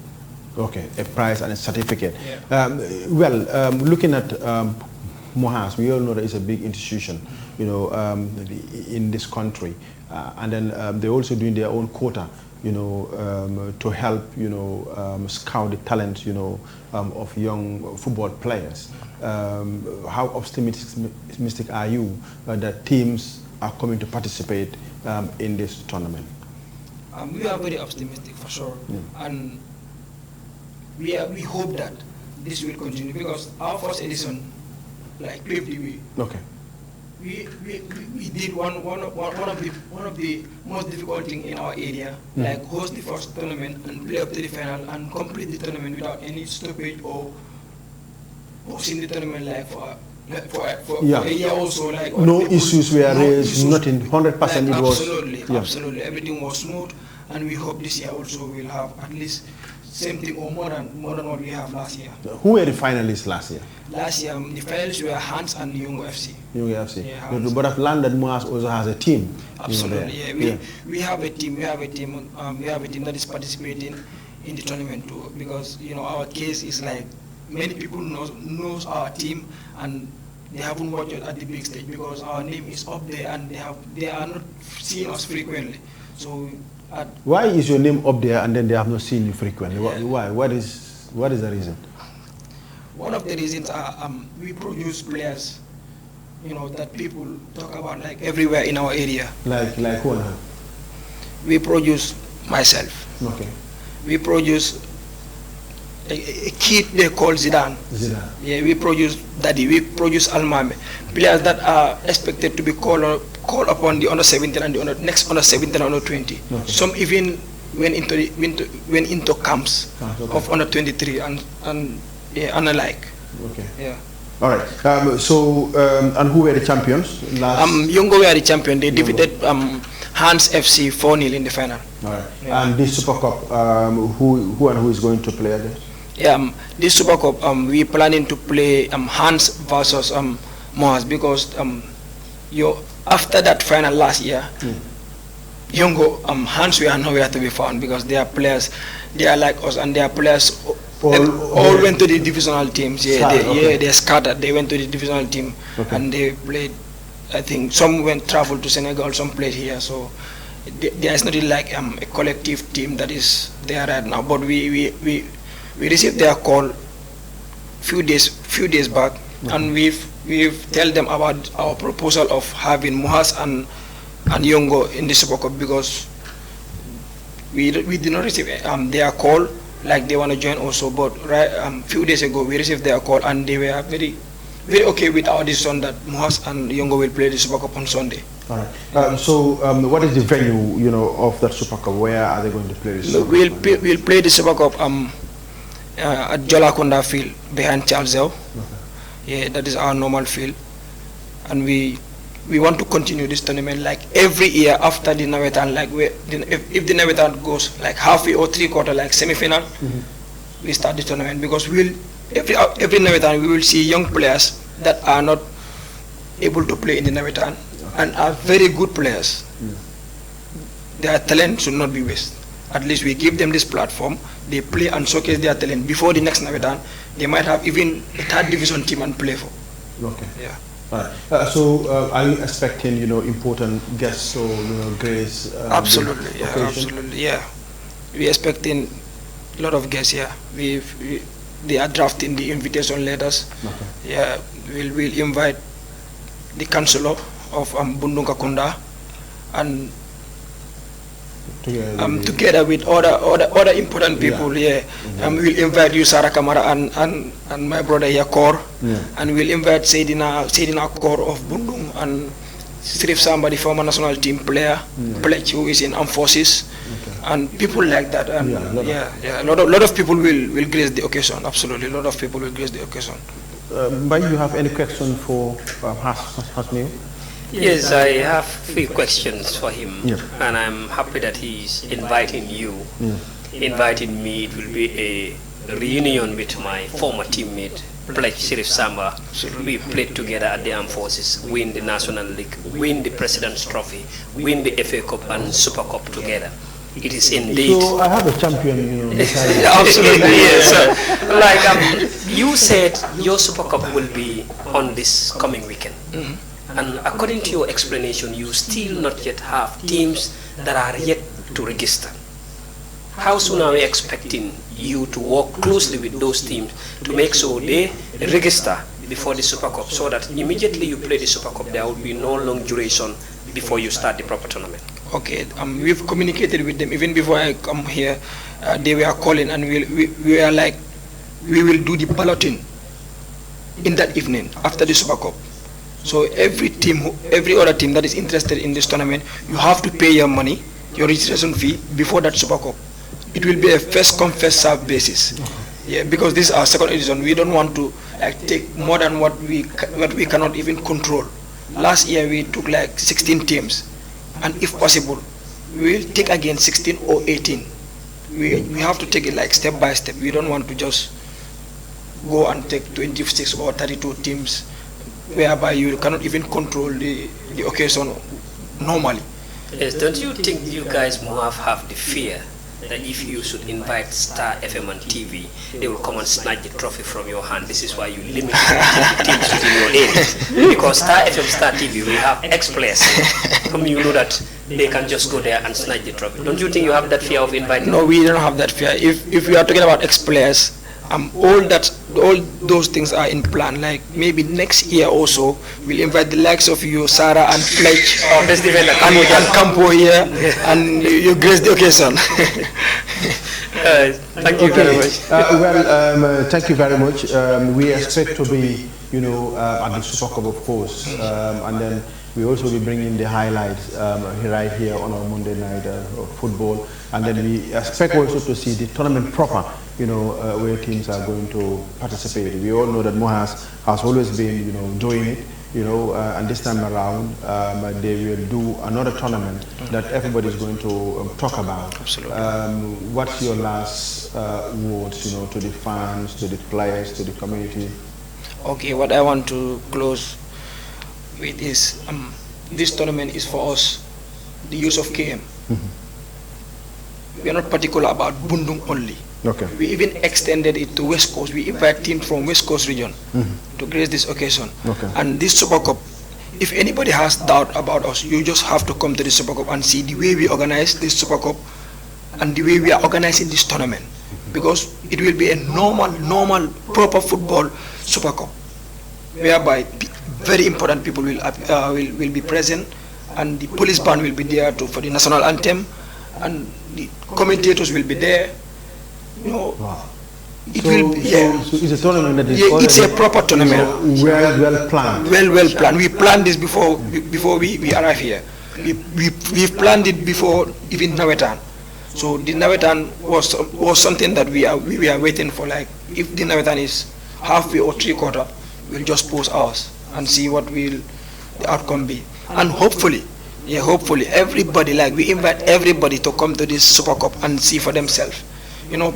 Okay, a prize and a certificate. Yeah. Looking at Muha's, we all know that it's a big institution, in this country, and then they're also doing their own quota, to help, scout the talent, of young football players. How optimistic are you that teams are coming to participate in this tournament? We are very optimistic for sure, and we hope that this will continue, because our first edition, like paved the way. Okay. We did one of the most difficult thing in our area, like host the first tournament and play up to the final and complete the tournament without any stoppage or hosting the tournament for a year also. Like no issues were raised, nothing, 100%. Like, it was absolutely everything was smooth, and we hope this year also we'll have at least same thing or more than what we have last year. Who were the finalists last year? Last year, the finalists were Hans and Young FC. Young FC. Yeah, but I've learned that Muha's also has a team. Absolutely, we have a team. We have a team that is participating in the tournament too. Because our case is like many people knows our team, and they haven't watched it at the big stage because our name is up there, and they are not seeing us frequently. So. Why is your name up there and then they have not seen you frequently? Why? What is the reason? One of the reasons are we produce players, that people talk about like everywhere in our area. Like who? We produce myself. Okay. We produce a kid they call Zidane. Zidane. Yeah, we produce Daddy. We produce Almame. Players that are expected to be called upon the under 17 and the next under 17 and under 20. Okay. Some even went into camps of under 23 and the like. Okay. Yeah. All right. And who were the champions last? Yongo were the champion. They defeated Hans FC 4-0 in the final. All right. Yeah. And this Super Cup, who is going to play against? Yeah, this Super Cup, we planning to play Hans versus Mohas, because after that final last year, Yongo, Hans were nowhere to be found, because they are players, they are like us, and their players all went to the divisional teams. Yeah, they scattered. They went to the divisional team, and they played. I think some traveled to Senegal, some played here. So there is not really like a collective team that is there right now. But we received their call few days back, and we've tell them about our proposal of having Mohas and Yongo in the Super Cup, because we did not receive their call like they want to join also. But few days ago we received their call, and they were very okay with our decision that Mohas and Yongo will play the Super Cup on Sunday. All right. So what is the venue, of that Super Cup? Where are they going to play the Super Cup? We'll play the Super Cup at Jolakonda field behind Charles Zell. Yeah, that is our normal field, and we want to continue this tournament like every year after the Navetan. Like if the Navetan goes like halfway or three-quarter, like semi-final, we start the tournament, because every Navetan we will see young players that are not able to play in the Navetan and are very good players. Their talent should not be wasted. At least we give them this platform. They play and showcase their talent before the next Navetan. They might have even a third division team and play for. Okay. Yeah. All right. So are you expecting, important guests or, grace? Absolutely. Yeah. Absolutely. Yeah. We're expecting a lot of guests here. They are drafting the invitation letters. Okay. Yeah. We'll invite the councillor of Bundunga Kunda, and together with other important people. Yeah. We'll invite you, SARA CAMARA, and my brother here, Kor, and we'll invite Seydina Kor of Bundung, and Sirif Samba, the former national team player, Pledge, who is in armed forces, and people like that. And a lot of people will grace the occasion. Absolutely, a lot of people will grace the occasion. But you have any question for Hasmi? Yes, I have a few questions for him, and I'm happy that he's inviting you. Inviting me. It will be a reunion with my former teammate, Pledge Sirif Samba. We played together at the Armed Forces, win the National League, win the President's Trophy, win the FA Cup and Super Cup together. It is indeed. So I have a champion, Absolutely, yes. You said your Super Cup will be on this coming weekend. And according to your explanation, you still not yet have teams that are yet to register. How soon are we expecting you to work closely with those teams to make sure they register before the Super Cup, so that immediately you play the Super Cup, there will be no long duration before you start the proper tournament? Okay, we've communicated with them even before I come here. They were calling, and we were like, we will do the balloting in that evening after the Super Cup. So every other team that is interested in this tournament, you have to pay your money, your registration fee before that Super Cup. It will be a first come first serve basis. Yeah, because this is our second edition. We don't want to take more than what we cannot even control. Last year we took like 16 teams, and if possible, we will take again 16 or 18. We have to take it like step by step. We don't want to just go and take 26 or 32 teams, whereby you cannot even control the occasion normally. Yes, don't you think you guys have the fear that if you should invite Star FM and TV, they will come and snatch the trophy from your hand? This is why you limit the teams within your area. Because Star FM, Star TV, we have ex-players whom you know that they can just go there and snatch the trophy. Don't you think you have that fear of inviting? No, we don't have that fear. If we are talking about ex-players, all those things are in plan. Like maybe next year also, we'll invite the likes of you, Sarah and Pledge, and Campo here, and you grace the occasion. Thank you very much. Thank you very much. We expect to be, at the Super Cup, of course, and then we also be bringing the highlights right here on our Monday night football, and then we expect also to see the tournament proper where teams are going to participate. We all know that Mohas has always been, doing it, and this time around they will do another tournament that everybody is going to talk about. Absolutely. What's your last words, to the fans, to the players, to the community? Okay, what I want to close with is this tournament is for us, the use of KM. We are not particular about Bundung only. Okay. We even extended it to West Coast. We invite teams from West Coast region to grace this occasion. Okay. And this Super Cup, if anybody has doubt about us, you just have to come to the Super Cup and see the way we organize this Super Cup and the way we are organizing this tournament. Because it will be a normal, proper football Super Cup, whereby very important people will be present, and the police band will be there for the national anthem, and the commentators will be there. Wow. So it's a tournament that is it's a proper tournament. Well planned. Well planned. We planned this before we arrive here. We've planned it before even Nawetan. So the Nawetan was something that we are waiting for. Like, if the Nawetan is halfway or 3/4, we'll just post ours and see what will the outcome be. And hopefully everybody, like, we invite everybody to come to this Super Cup and see for themselves.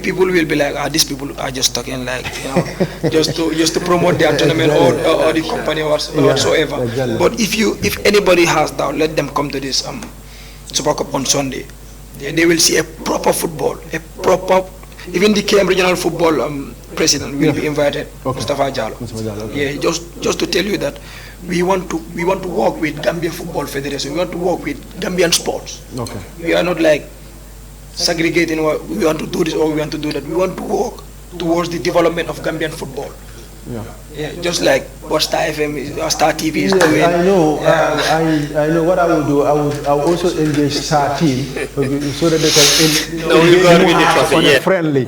People will be like, these people are just talking, like, just to promote their tournament or the company or whatsoever. Exactly. But if anybody has doubt, let them come to this Super Cup on Sunday. They will see a proper football, even the KM Regional Football president will be invited, Mustafa Jallo. Okay. Yeah, just to tell you that we want to work with Gambia Football Federation. We want to work with Gambian sports. Okay. We are not like segregating, we want to do this or we want to do that. We want to work towards the development of Gambian football. Yeah, just like what Star FM or Star TV is doing. I know. I know what I will do. I will also engage Star team so that they can engage a friendly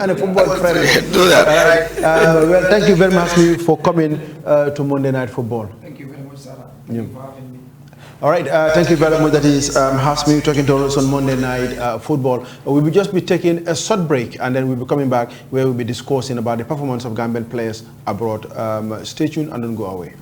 and a football friendly. Do that. Well, thank you very much for coming to Monday Night Football. Thank you very much, Sarah. Yeah. Thank you for having me. All right, thank you very much. That is Hasmi talking to us on Monday Night Football. We will just be taking a short break, and then we'll be coming back where we'll be discussing about the performance of Gambian players abroad. Stay tuned and don't go away.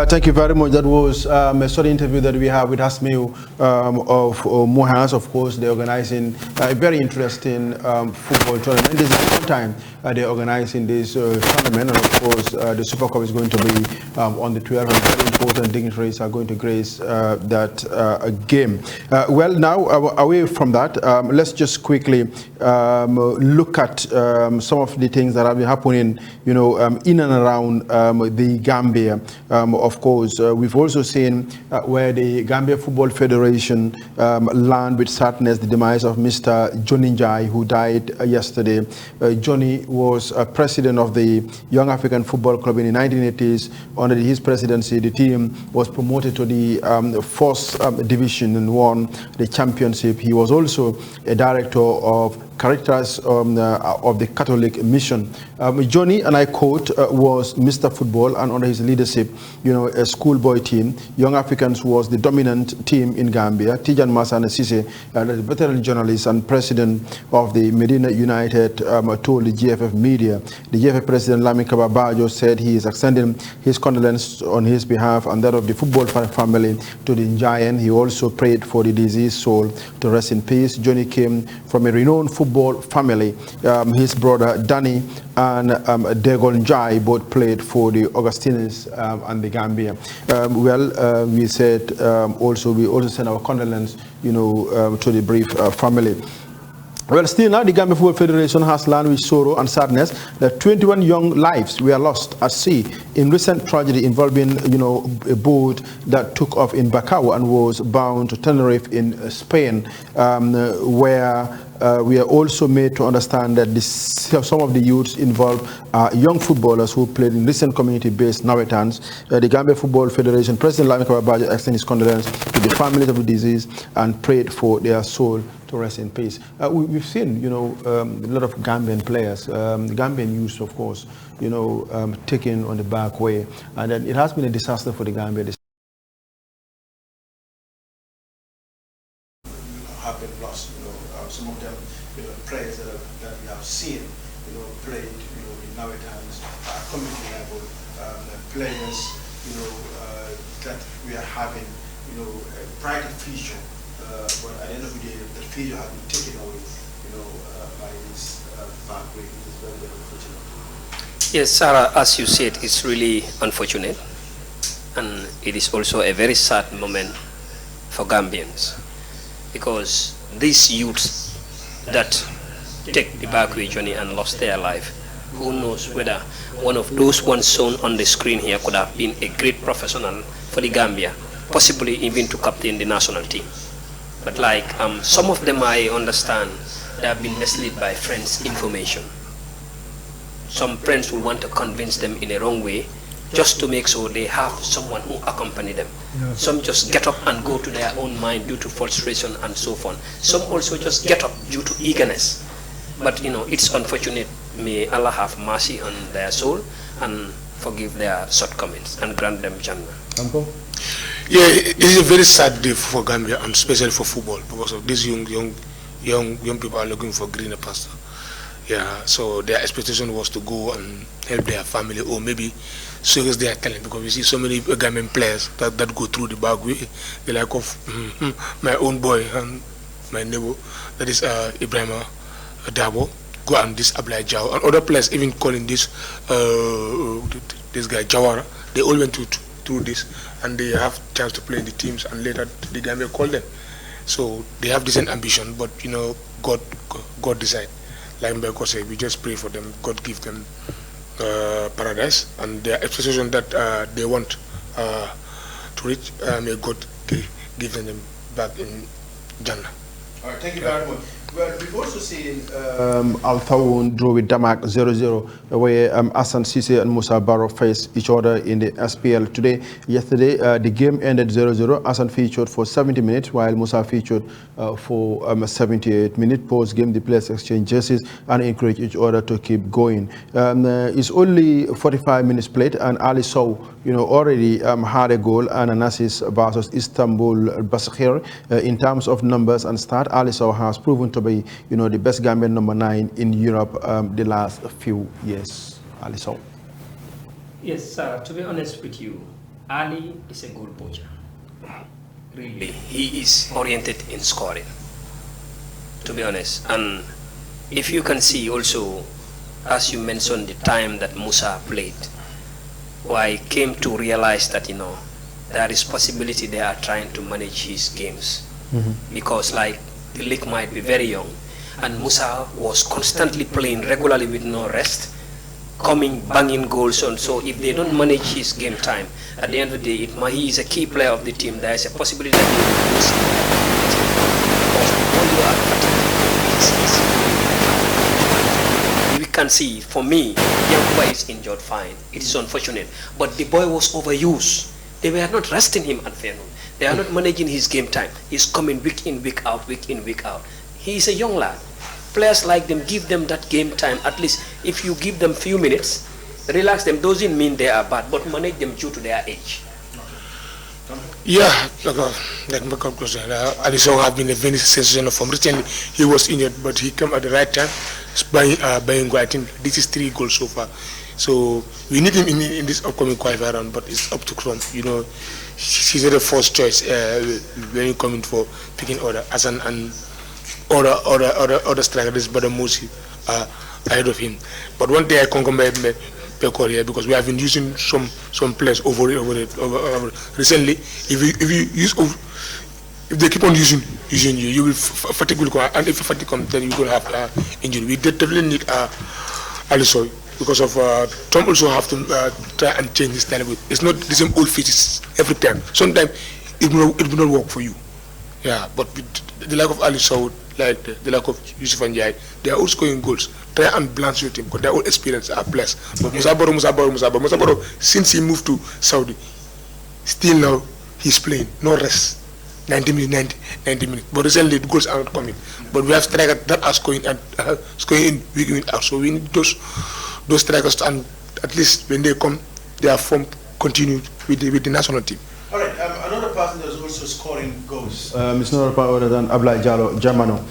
Thank you very much. That was a short interview that we have with Hasmil of Mohas. Of course, they're organizing a very interesting football tournament. This is the first time they're organizing this tournament, and of course, the Super Cup is going to be on the 12th, and very important dignitaries are going to grace that game. Well, now, away from that, let's just quickly look at some of the things that have been happening, in and around the Gambia. Of course, we've also seen where the Gambia Football Federation learned with sadness the demise of Mr. Johnny Njai, who died yesterday. Johnny was president of the Young African Football Club in the 1980s. Under his presidency, the team was promoted to the first division and won the championship. He was also a director of characters of the Catholic mission. Johnny, and I quote, was Mr. Football, and under his leadership, a schoolboy team, Young Africans was the dominant team in Gambia. Tijan Masana Sise, the veteran journalist and president of the Medina United, told the GFF media. The GFF president, Lami Kababajo, said he is extending his condolences on his behalf and that of the football family to the giant. He also prayed for the deceased soul to rest in peace. Johnny came from a renowned football family. His brother Danny and Degon Jai both played for the Augustines and the Gambia. We said we also send our condolences, to the brief family. Well, still now, the Gambia Football Federation has learned with sorrow and sadness that 21 young lives were lost at sea in recent tragedy involving, a boat that took off in Bacau and was bound to Tenerife in Spain, where we are also made to understand that some of the youths involved are young footballers who played in recent community-based Nawetans. The Gambia Football Federation President Lami Kababajo extended his condolences to the families of the deceased and prayed for their soul to rest in peace. We've seen, a lot of Gambian players, Gambian youths, of course, taken on the back way, and then it has been a disaster for the Gambia. Have been lost, some of them, players that we have seen, played, in Nawetans, community level, players, that we are having, a brighter future. But at the end of the day, the future has been taken away, by this bad way. It is very, very unfortunate. Yes, Sarah, as you said, it's really unfortunate, and it is also a very sad moment for Gambians, because these youths that take the backway journey and lost their life, who knows whether one of those ones shown on the screen here could have been a great professional for the Gambia, possibly even to captain the national team. But like some of them, I understand they have been misled by friends' information. Some friends will want to convince them in a wrong way just to make sure they have someone who accompany them. Some just get up and go to their own mind due to frustration and so on. Some also just get up due to eagerness. But it's unfortunate. May Allah have mercy on their soul and forgive their shortcomings and grant them Jannah. Uncle? Yeah, it's a very sad day for Gambia, and especially for football, because of these young people are looking for greener pasture. Yeah, so their expectation was to go and help their family, or maybe showcase their talent, because we see so many Gambian players that go through the back way. The like of my own boy and my neighbor, that is Ibrahim Dabo, go and this Ablai Jao, and other players even calling this guy Jawara. They all went through this, and they have chance to play in the teams, and later the Gambia called them. So they have decent ambition, but God decide. Like Mbeko said, we just pray for them. God give them paradise, and their expectation that they want to reach, may God give them back in Jannah. All right, thank you very much. Well, we've also seen Al Thawun draw with Damak 0-0, where Hassan Cisse and Musa Barrow faced each other in the SPL today. Yesterday, the game ended 0-0. Hassan featured for 70 minutes, while Musa featured for 78 minutes. Post-game, the players exchanged jerseys and encouraged each other to keep going. It's only 45 minutes played, and Ali Sow, already had a goal and an assist versus Istanbul Basakhir. In terms of numbers and start, Ali Sow has proven to be, the best Gambian number 9 in Europe the last few years. Ali Sow. Yes, to be honest with you, Ali is a goal poacher. Really, he is oriented in scoring, to be honest. And if you can see also, as you mentioned, the time that Musa played, I came to realize that, there is possibility they are trying to manage his games. Because like the league might be very young, and Musa was constantly playing regularly with no rest, coming, banging goals on. So if they don't manage his game time, at the end of the day, he is a key player of the team. There is a possibility that he will lose. Because we can see, for me, Yankuba is injured, fine. It is unfortunate. But the boy was overused. They were not resting him at Feyenoord. They are not managing his game time. He's coming week in, week out, week in, week out. He is a young lad. Players like them, give them that game time. At least if you give them few minutes, relax them, doesn't mean they are bad, but manage them due to their age. Yeah, like my conclusion, Alisson has been a very sensational form. Recently, he was injured, but he came at the right time. Buying, I think this is 3 goals so far. So we need him in this upcoming qualifier round, but it's up to Chrome. You know, she's the first choice when you come in for picking order as an other striker. This is Badamusi ahead of him. But one day I can come back here because we have been using some players over recently. If they keep on using you will fatigue will come, and if fatigue comes, then you will have injury. We definitely need Alisson because of Tom also have to try and change his style. It's not the same old features every time. Sometimes it will not work for you. Yeah, but with the lack of Alisson, like the lack of Yusuf and Jai, they are all scoring goals. Try and balance your team because they are all experienced players. But Musabaro, since he moved to Saudi, still now he's playing, no rest. 90 minutes. But recently the goals are not coming. But we have strikers that are scoring in week in out. So we need those strikers, and at least when they come, their form continued with the national team. All right, another person that's also scoring goals. It's not other than Ablai Jamano.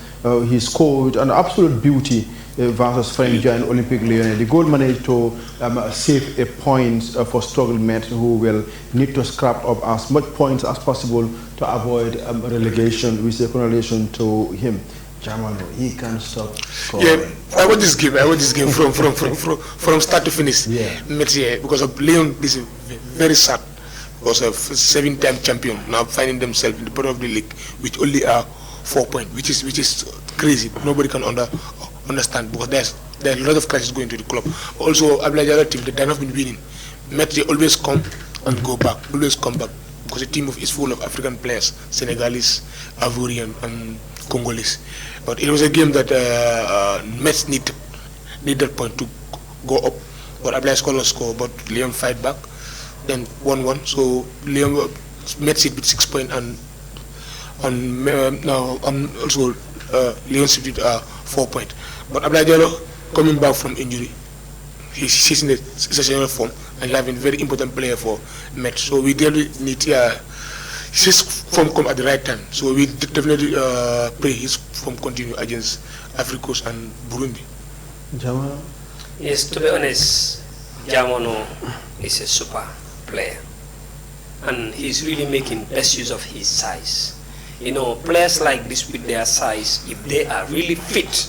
He scored an absolute beauty versus French and Olympic Lyon. The goal managed to save a point for struggling men who will need to scrap up as much points as possible to avoid relegation, with a correlation to him. Jamano, he can't stop scoring. Yeah, I want this game from start to finish. Yeah. Because of Lyon, this is very sad. Was a 7-time champion, now finding themselves in the bottom of the league with only 4 points, which is crazy. Nobody can understand because there's a lot of crisis going to the club. Also, Ablajara team, they have been winning. They always come and go back, always come back because the team is full of African players, Senegalese, Ivorian, and Congolese. But it was a game that Mets need that point to go up. But Ablajara score, but Lyon fight back. Then 1-1. So Lyon Mets it with 6 points, and also Lyon with 4 points. But Abdallah coming back from injury, he's in a sensational form and having very important player for Mets. So we definitely need his form come at the right time. So we definitely pray his form continue against Africa Coast and Burundi. Jamano? Yes, to be honest, Jamano is a super player, and he's really making best use of his size. You know, players like this with their size, if they are really fit,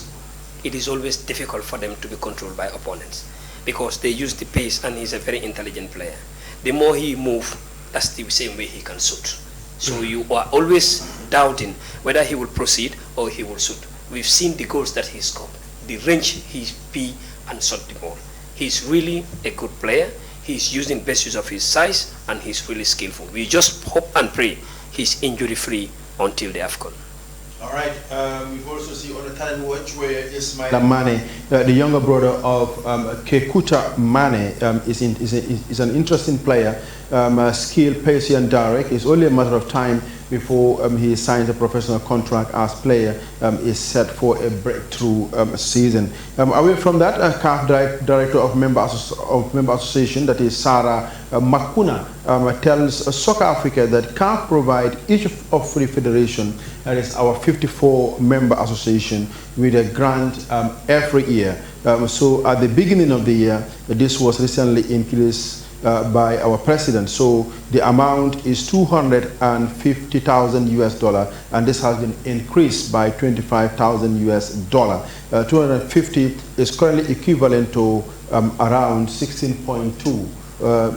it is always difficult for them to be controlled by opponents because they use the pace, and he's a very intelligent player. The more he moves, that's the same way he can shoot. So you are always doubting whether he will proceed or he will shoot. We've seen the goals that he scored, the range he be and shot the ball. He's really a good player. He's using best use of his size, and he's really skillful. We just hope and pray he's injury-free until the AFCON. All right. We've also seen on the talent watch where Ismail Mane, the younger brother of Kekuta Mane, is an interesting player, skilled, patient, and direct. It's only a matter of time before he signs a professional contract as player is set for a breakthrough season. Away from that, CAF Director of Member Association, that is SARA Makuna, tells Soccer Africa that CAF provide each of the federation, that is our 54 member association, with a grant every year. So at the beginning of the year, this was recently increased by our president. So the amount is $250,000 US, and this has been increased by $25,000 US. 250 is currently equivalent to around $16.2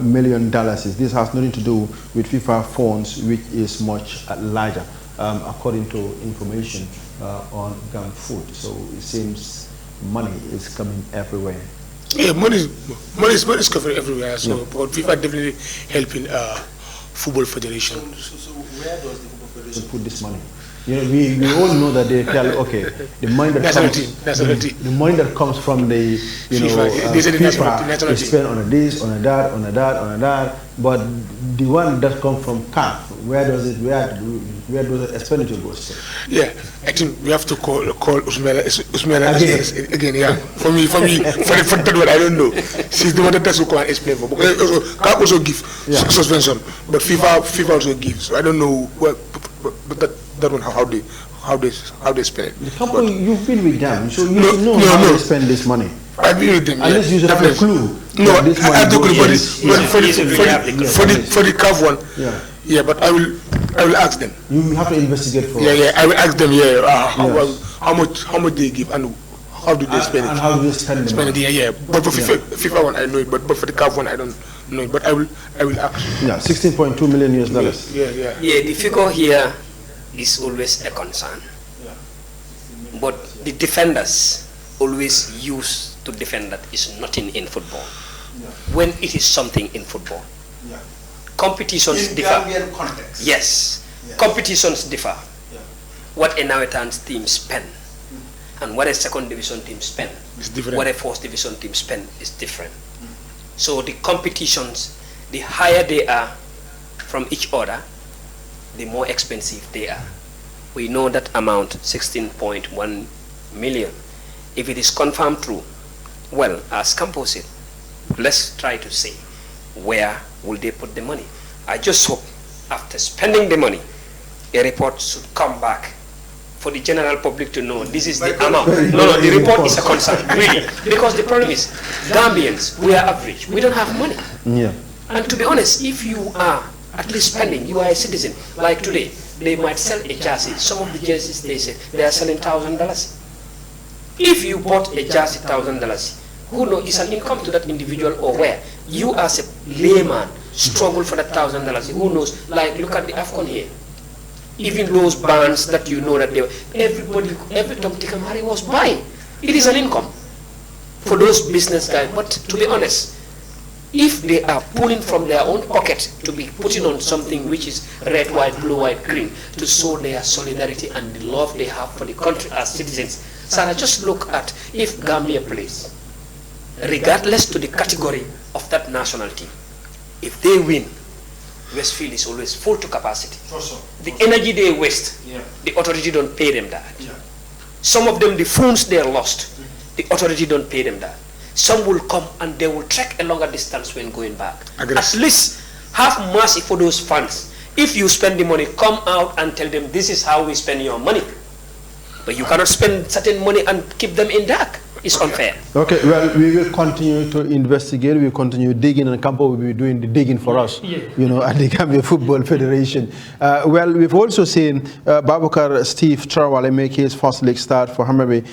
million. This has nothing to do with FIFA funds, which is much larger, according to information on GAM Food. So it seems money is coming everywhere. Yeah, money is covered everywhere. So, yeah. But FIFA definitely helping Football Federation. So where does the Football Federation put this money? You know, we all know that they tell, okay, the money that the money that comes from the FIFA is spent on this, on a that, on a that, on a that. But the one that comes from CAF, where does the expenditure go? Yeah, I think we have to call Usmela again. Yeah, for me, for that one, I don't know. She's the one that has to come and explain for. Because CAF also give suspension, but FIFA also gives. So I don't know but that one how they spend it. The company, you've been with them, so you know how they spend this money. I've been with them. Unless you have a clue. No, I have the clue, but for the CAF one, yeah, but I will ask them. You have to investigate for. Yeah, I will ask them. Yeah, how much they give and how do they spend it? And how do they spend it? Yeah. But for FIFA one, I know it, but for the CAF one, I don't know it. But I will ask. Yeah, $16.2 million. Yeah. The figure here is always a concern. But the defenders always use to defend that is nothing in football. When it is something in football. Competitions differ. Gambian context. Yes. Competitions differ. What a Nawetan's team spend and what a second division team spend, what a fourth division team spend is different. So the competitions, the higher they are from each other, the more expensive they are. We know that amount, 16.1 million. If it is confirmed true, well, as Campo said, let's try to see where will they put the money. I just hope after spending the money, a report should come back for the general public to know this is the amount. No, the report is a concern, really. Because the problem is, Gambians, we are average. We don't have money. Yeah. And to be honest, if you are at least spending, you are a citizen. Like today, they might sell a jersey. Some of the jerseys, they say, they are selling $1,000. If you bought a jersey $1,000, who knows, is an income to that individual or where? You as a layman struggle for that $1,000. Who knows? Like, look at the AFCON here. Even those bands that you know that every Tom, Dick and Harry was buying. It is an income for those business guys. But to be honest, if they are pulling from their own pocket to be putting on something which is red, white, blue, white, green, to show their solidarity and the love they have for the country as citizens. Sarah, just look at if Gambia plays, regardless to the category of that national team, if they win, Westfield is always full to capacity. The energy they waste, the authority don't pay them that. Some of them, the phones they are lost, the authority don't pay them that. Some will come and they will trek a longer distance when going back. At least have mercy for those funds. If you spend the money, come out and tell them this is how we spend your money. But you cannot spend certain money and keep them in dark. It's unfair. Okay, well, we will continue to investigate. We will continue digging, and Campo will be doing the digging for us, you know, at the Gambia Football Federation. Well, we've also seen Babukar Steve Traoré make his first league start for Hammarby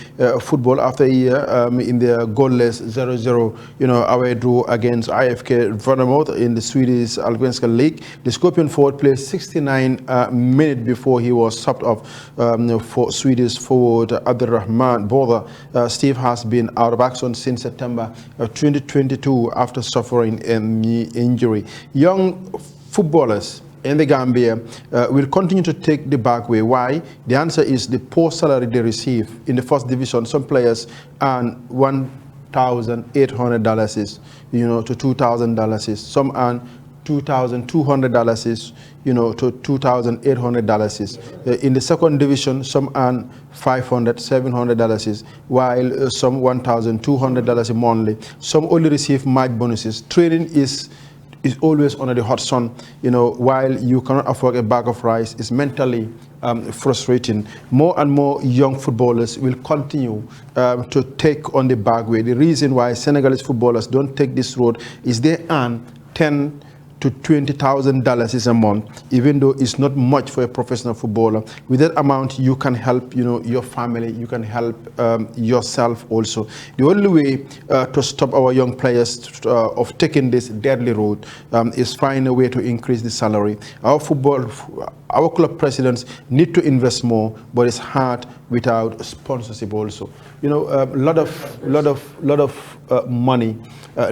football after a year in their goalless 0-0, you know, away draw against IFK Värnamo in the Swedish Allsvenskan League. The Scorpion forward played 69 minutes before he was subbed off for Swedish forward Abdulrahman Borda. Steve has been out of action since September 2022 after suffering an injury. Young footballers in the Gambia will continue to take the back way. Why? The answer is the poor salary they receive. In the first division, some players earn $1,800, you know, to $2,000. Some earn $2,200, you know, to $2,800. In the second division, some earn $500, $700, while some $1,200 monthly. Some only receive match bonuses. Training is always under the hot sun, you know, while you cannot afford a bag of rice. It's mentally frustrating. More and more young footballers will continue to take on the back way. The reason why Senegalese footballers don't take this road is they earn $10,000 to $20,000 a month, even though it's not much for a professional footballer. With that amount, you can help, you know, your family, you can help yourself also. The only way to stop our young players of taking this deadly road is find a way to increase the salary. Our club presidents need to invest more, but it's hard without sponsorship also. You know, a lot of money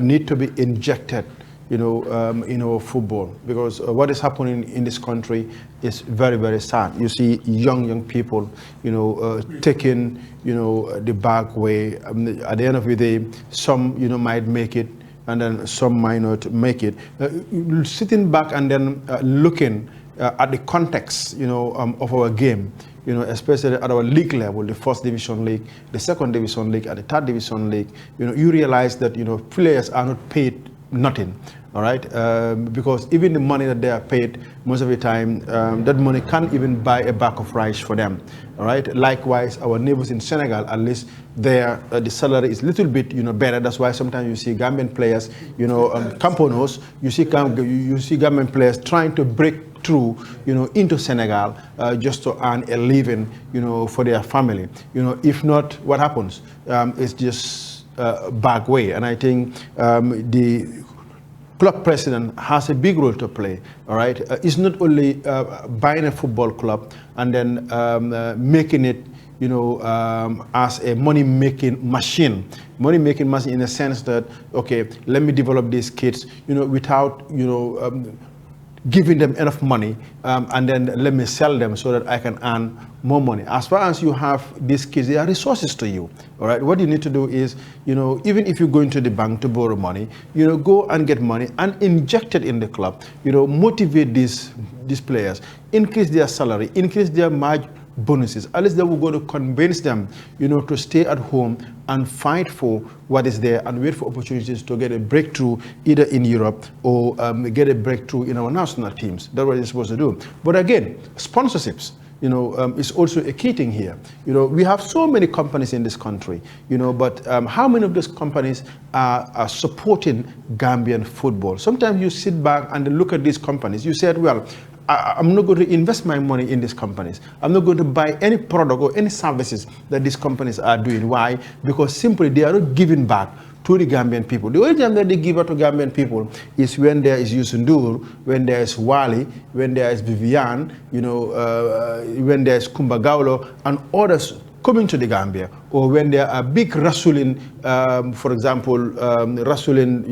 need to be injected, in our football, because what is happening in this country is very, very sad. You see young people, taking, the back way. At the end of the day, some, might make it, and then some might not make it. Sitting back and then looking at the context, of our game, especially at our league level, the first division league, the second division league, and the third division league, you realize that, players are not paid nothing, all right? Because even the money that they are paid, most of the time, that money can't even buy a bag of rice for them, all right? Likewise, our neighbors in Senegal, at least there, the salary is a little bit, better. That's why sometimes you see Gambian players, Camponos, you see Gambian players trying to break through, into Senegal, just to earn a living, for their family. If not, what happens? It's just back way. And I think the club president has a big role to play, all right? It's not only buying a football club and then making it, as a money-making machine. Money-making machine in the sense that, okay, let me develop these kids, without, giving them enough money, and then let me sell them so that I can earn more money. As far as you have these kids, they are resources to you, all right? What you need to do is, even if you go into the bank to borrow money, go and get money and inject it in the club, motivate these players, increase their salary, increase their bonuses. At least they will go to convince them, to stay at home and fight for what is there and wait for opportunities to get a breakthrough either in Europe or get a breakthrough in our national teams. That's what they're supposed to do. But again, sponsorships, is also a key thing here. We have so many companies in this country, but how many of those companies are supporting Gambian football? Sometimes you sit back and look at these companies. You said, well, I'm not going to invest my money in these companies. I'm not going to buy any product or any services that these companies are doing. Why? Because simply they are not giving back to the Gambian people. The only time that they give out to Gambian people is when there is Yusundur, when there is Wali, when there is Vivian, when there is Kumba Gaulo and others coming to the Gambia, or when there are big Rasulin, for example, Rasulin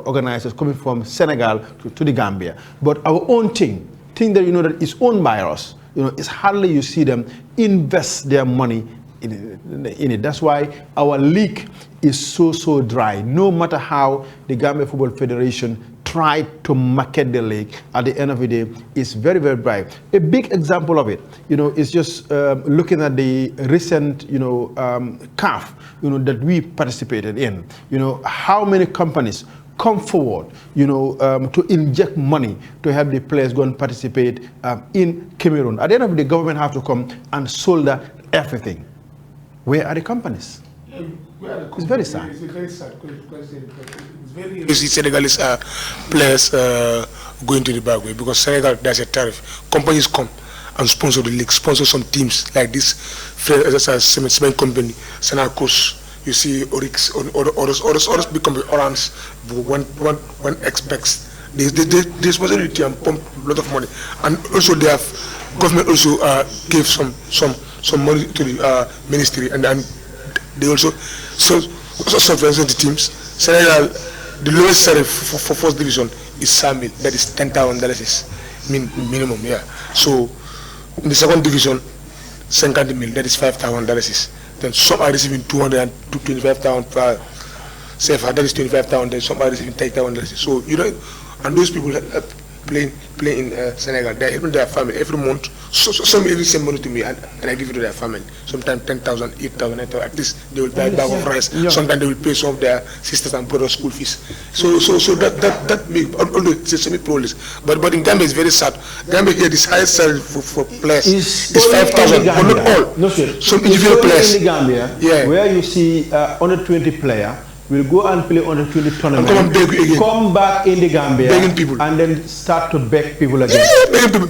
organizers coming from Senegal to the Gambia. But our own thing that that is owned by us, it's hardly you see them invest their money in it. That's why our league is so dry. No matter how the Gambia Football Federation tried to market the league, at the end of the day, it's very, very dry. A big example of it, is just looking at the recent, CAF, that we participated in. How many companies come forward, to inject money to help the players go and participate in Cameroon. At the end of the day, the government have to come and solder everything. Where are the companies? It's very sad. It's very sad because it's very. You see, Senegalese players going to the back way because Senegal there's a tariff. Companies come and sponsor the league, sponsor some teams like this. Cement company, Senacos. You see, Oryx, others become orange. One expects they sponsor the team and pump a lot of money, and also they have government also gave some money to the ministry and they also subvention the teams. Senegal, the lowest salary for first division is SAMIL, that is $10,000 minimum, yeah. So in the second division, 50 mil, that is $5,000. Then some are receiving 225,000 CFA, that is 25,000. Then some are receiving 30,000. So and those people play in Senegal, they're helping their family every month. So some even send money to me and I give it to their family. Sometimes 10,000, 8,000, 9,000. At least they will buy a bag of rice. Yeah. Sometimes they will pay some of their sisters and brothers' school fees. So that make, although it's a semi-pro-list. But in Gambia it's very sad. Gambia here this highest salary for players is 5,000, but not all. No, sir. Some individual players. In the Gambia, yeah, where you see under 20 player will go and play on the 20 tournament, and come and beg again. Come back in the Gambia, begging people, and then start to beg people again. Yeah, begging people.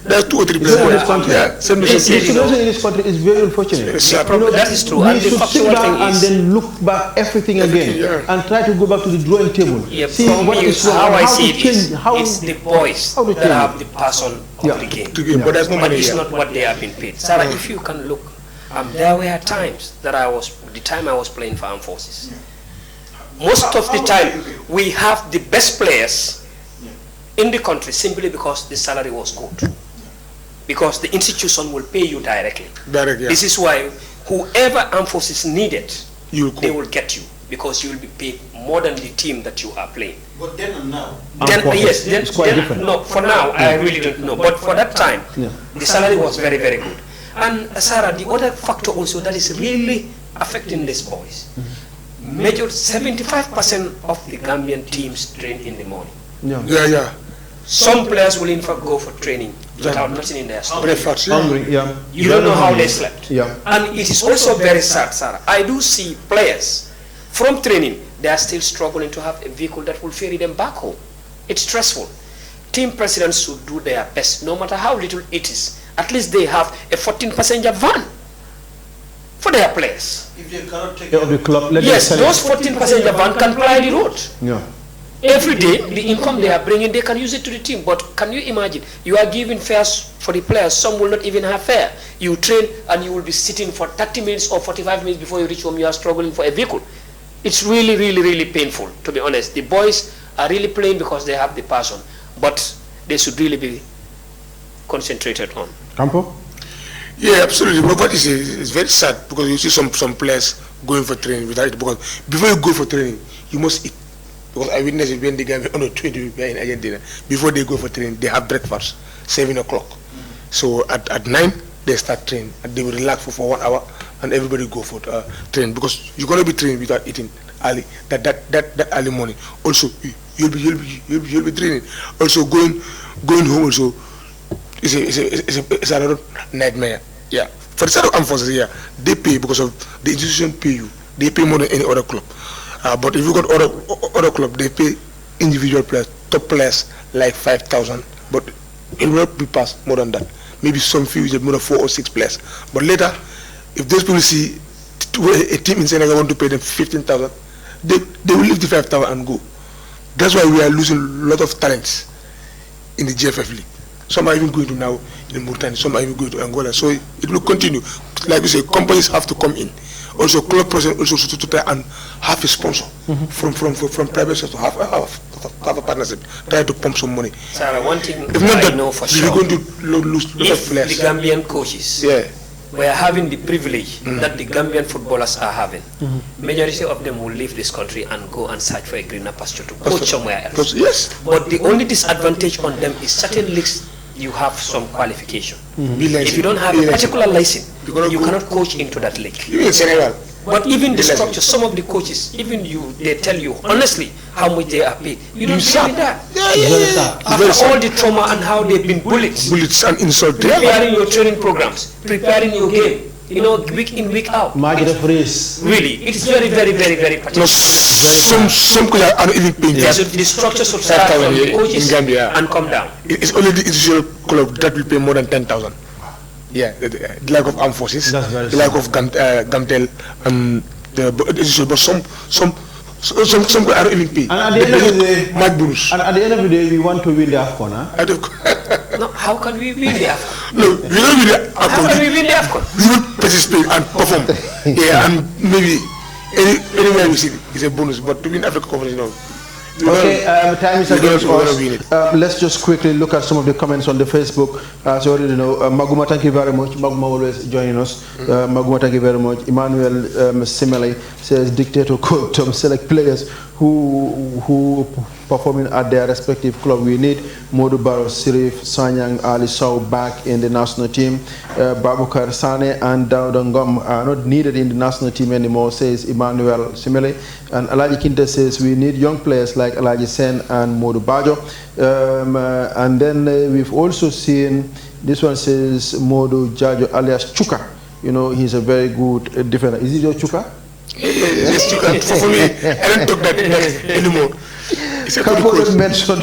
There are 2 or 3 players. In this country, yeah, the situation in this country is very unfortunate. That is true. We should sit back and then look back everything again and try to go back to the drawing table. Yeah, see what is wrong. How I see it is, it's the boys that have the passion of the game. But there's no money. It's not what they have been paid. Sarah, if you can look, there were times that the time I was playing for armed forces, Most of the time, we have the best players in the country simply because the salary was good. Because the institution will pay you directly. This is why whoever armed forces needed, they will get you, because you will be paid more than the team that you are playing. But then and now? Yes, it's quite different. No, for now, I really don't know. But for that time, the salary was very, very good. And Sarah, the other factor also that is really affecting these boys, major 75% of the Gambian teams train in the morning. Some players will in fact go for training without nothing in their stomach. You don't know how they slept. And it is also very sad, Sarah. I do see players from training, they are still struggling to have a vehicle that will ferry them back home. It's stressful. Team presidents should do their best, no matter how little it is. At least they have a 14-passenger van for their players. If they cannot take care of the club, yes, those 14-passenger van can ply the road. Every day, the income they are bringing, they can use it to the team. But can you imagine, you are giving fares for the players, some will not even have fare. You train and you will be sitting for 30 minutes or 45 minutes before you reach home, you are struggling for a vehicle. It's really, really, really painful, to be honest. The boys are really playing because they have the passion, but they should really be concentrated on. Campo? Yeah, absolutely. But what is it? It's very sad because you see some players going for training without it. Because before you go for training, you must eat. Because I witnessed it when they got under 20 in Argentina. Before they go for training, they have breakfast, 7 o'clock. So at 9, they start training and they will relax for 1 hour and everybody go for training, because you're gonna be training without eating early. That early morning. Also, you'll be training. Also going home also is another nightmare. Yeah. For the side of armed forces, yeah, they pay because of the institution pay you. They pay more than any other club. But if you got other club, they pay individual players, top players like 5,000, but it will not be passed more than that. Maybe some few more than 4 or 6 players. But later, if those people see a team in Senegal want to pay them 15,000, they will leave the 5,000 and go. That's why we are losing a lot of talents in the GFF league. Some are even going to now in Mauritania, some are even going to Angola. So it will continue. Like we say, companies have to come in. Also, club president also to try and have a sponsor from private sector, have a partnership, try to pump some money. Sarah, one thing if not I that, know for sure, we're going to lose a lot of players. The Gambian coaches were having the privilege that the Gambian footballers are having, majority of them will leave this country and go and search for a greener pasture to coach somewhere else. Yes. But the only disadvantage on them is certain leagues you have some qualification. If you don't have a particular license, you cannot coach into that league. Even in Senegal. But even the structure, some of the coaches, even they tell you honestly how much they are paid. You don't believe that. After all the trauma and how they've been bullied. Bullets and insulted. Preparing your training programs, preparing your game, week in, week out. Market of race. Really, it is very, very, very, very particular. No, some coaches are even paying. The structure should start from the coaches and come down. It's only the institutional club that will pay more than 10,000. Yeah, the lack of armed forces, the lack of Gamtel, but some are even paid. And at the end of the day, we want to win the AFCON, huh? No, how can we win the AFCON? No, we don't win the AFCON. How can we win the AFCON? We will participate and perform. Yeah, and maybe anywhere we see it's a bonus, but to win Africa Conference, no. Okay, time is against us. Let's just quickly look at some of the comments on the Facebook. As you already know, Maguma, thank you very much. Maguma always joining us. Maguma, thank you very much. Emmanuel Simele says, dictator coach Tom select players who performing at their respective club. We need Modou Barrow, Sirif, Sanyang, Ali Sow back in the national team. Babukar Sane and Daouda Ngom are not needed in the national team anymore, says Emmanuel Simele. And Alaji Kinte says we need young players like Alaji Sen and Modou Bajo. And then we've also seen, this one says Modou Jajo alias Chuka. You know, he's a very good defender. Is it your Chuka? Yes, Chuka. For me, I don't talk that anymore. Campo don't mention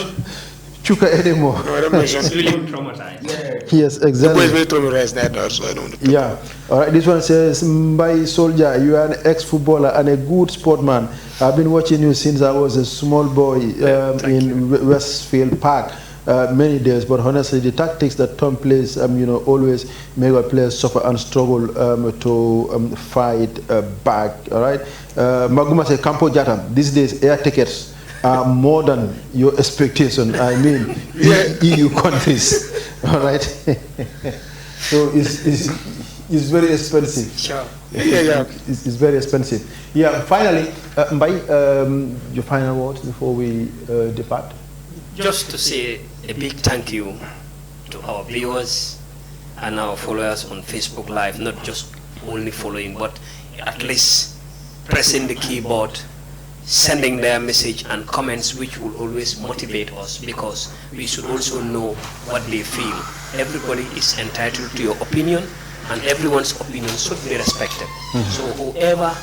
Chuka anymore. No, I don't mention. It's really traumatized. Yes, exactly. Very traumatized now, so I don't. Yeah. All right. This one says, Mbai Soldier, you are an ex-footballer and a good sportman. I've been watching you since I was a small boy in Westfield Park. many days. But honestly, the tactics that Tom plays, always make our players suffer and struggle to fight back. All right, Maguma say Campo Jata. These days, air tickets are more than your expectation. I mean, EU countries. All right, so it's very expensive. Sure. Yeah. It's very expensive. Yeah. Finally, Mbai, your final words before we depart. Just to say a big thank you to our viewers and our followers on Facebook Live, not just only following, but at least pressing the keyboard, sending their message and comments, which will always motivate us, because we should also know what they feel. Everybody is entitled to your opinion, and everyone's opinion should be respected. So whoever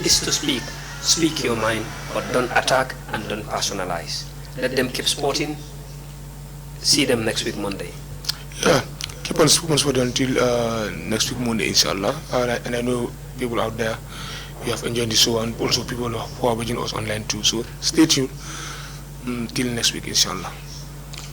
is to speak, speak your mind, but don't attack and don't personalize. Let them keep sporting. See them next week Monday. Yeah, keep on sporting until next week Monday, inshallah. And I know people out there, you have enjoyed the show, and also people who are watching us online too. So stay tuned till next week, inshallah.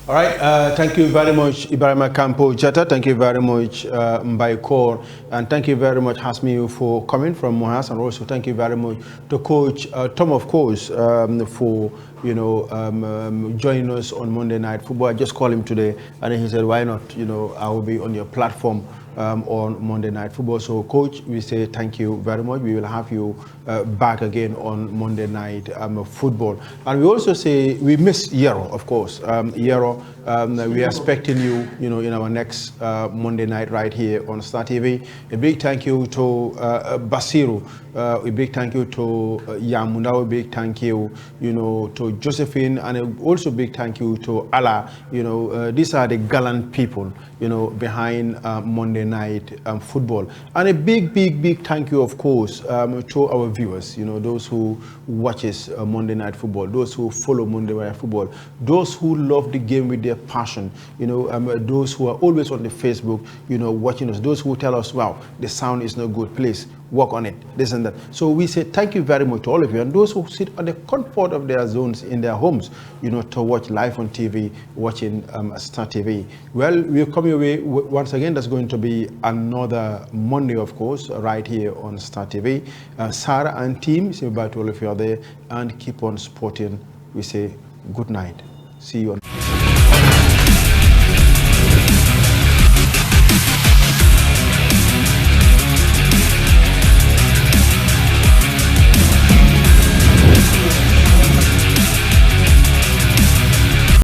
All right, thank you very much, Ibrahima Campo Jata. Thank you very much, Mbai Kor, and thank you very much, Hasmi, for coming from Mohas, and also thank you very much to Coach Tom, of course, for joining us on Monday Night Football. I just called him today, and he said, "Why not? I will be on your platform." On Monday Night Football. So, Coach, we say thank you very much. We will have you back again on Monday Night Football. And we also say we miss Yero, of course. Yero, we are expecting you, in our next Monday night right here on Star TV. A big thank you to Basiru. A big thank you to Yamuna. A big thank you, to Josephine, and also big thank you to Allah. These are the gallant people, behind Monday Night Football. And a big thank you, of course, to our viewers, those who watches Monday Night Football, those who follow Monday Night Football, those who love the game with their passion, those who are always on the Facebook, watching us, those who tell us, wow, the sound is not good, please work on it, this and that. So we say thank you very much to all of you, and those who sit on the comfort of their zones in their homes, to watch live on TV, watching Star TV. Well, we'll come your way once again. That's going to be another Monday, of course, right here on Star TV. Sarah and team, say bye to all of you out there, and keep on sporting. We say good night. See you on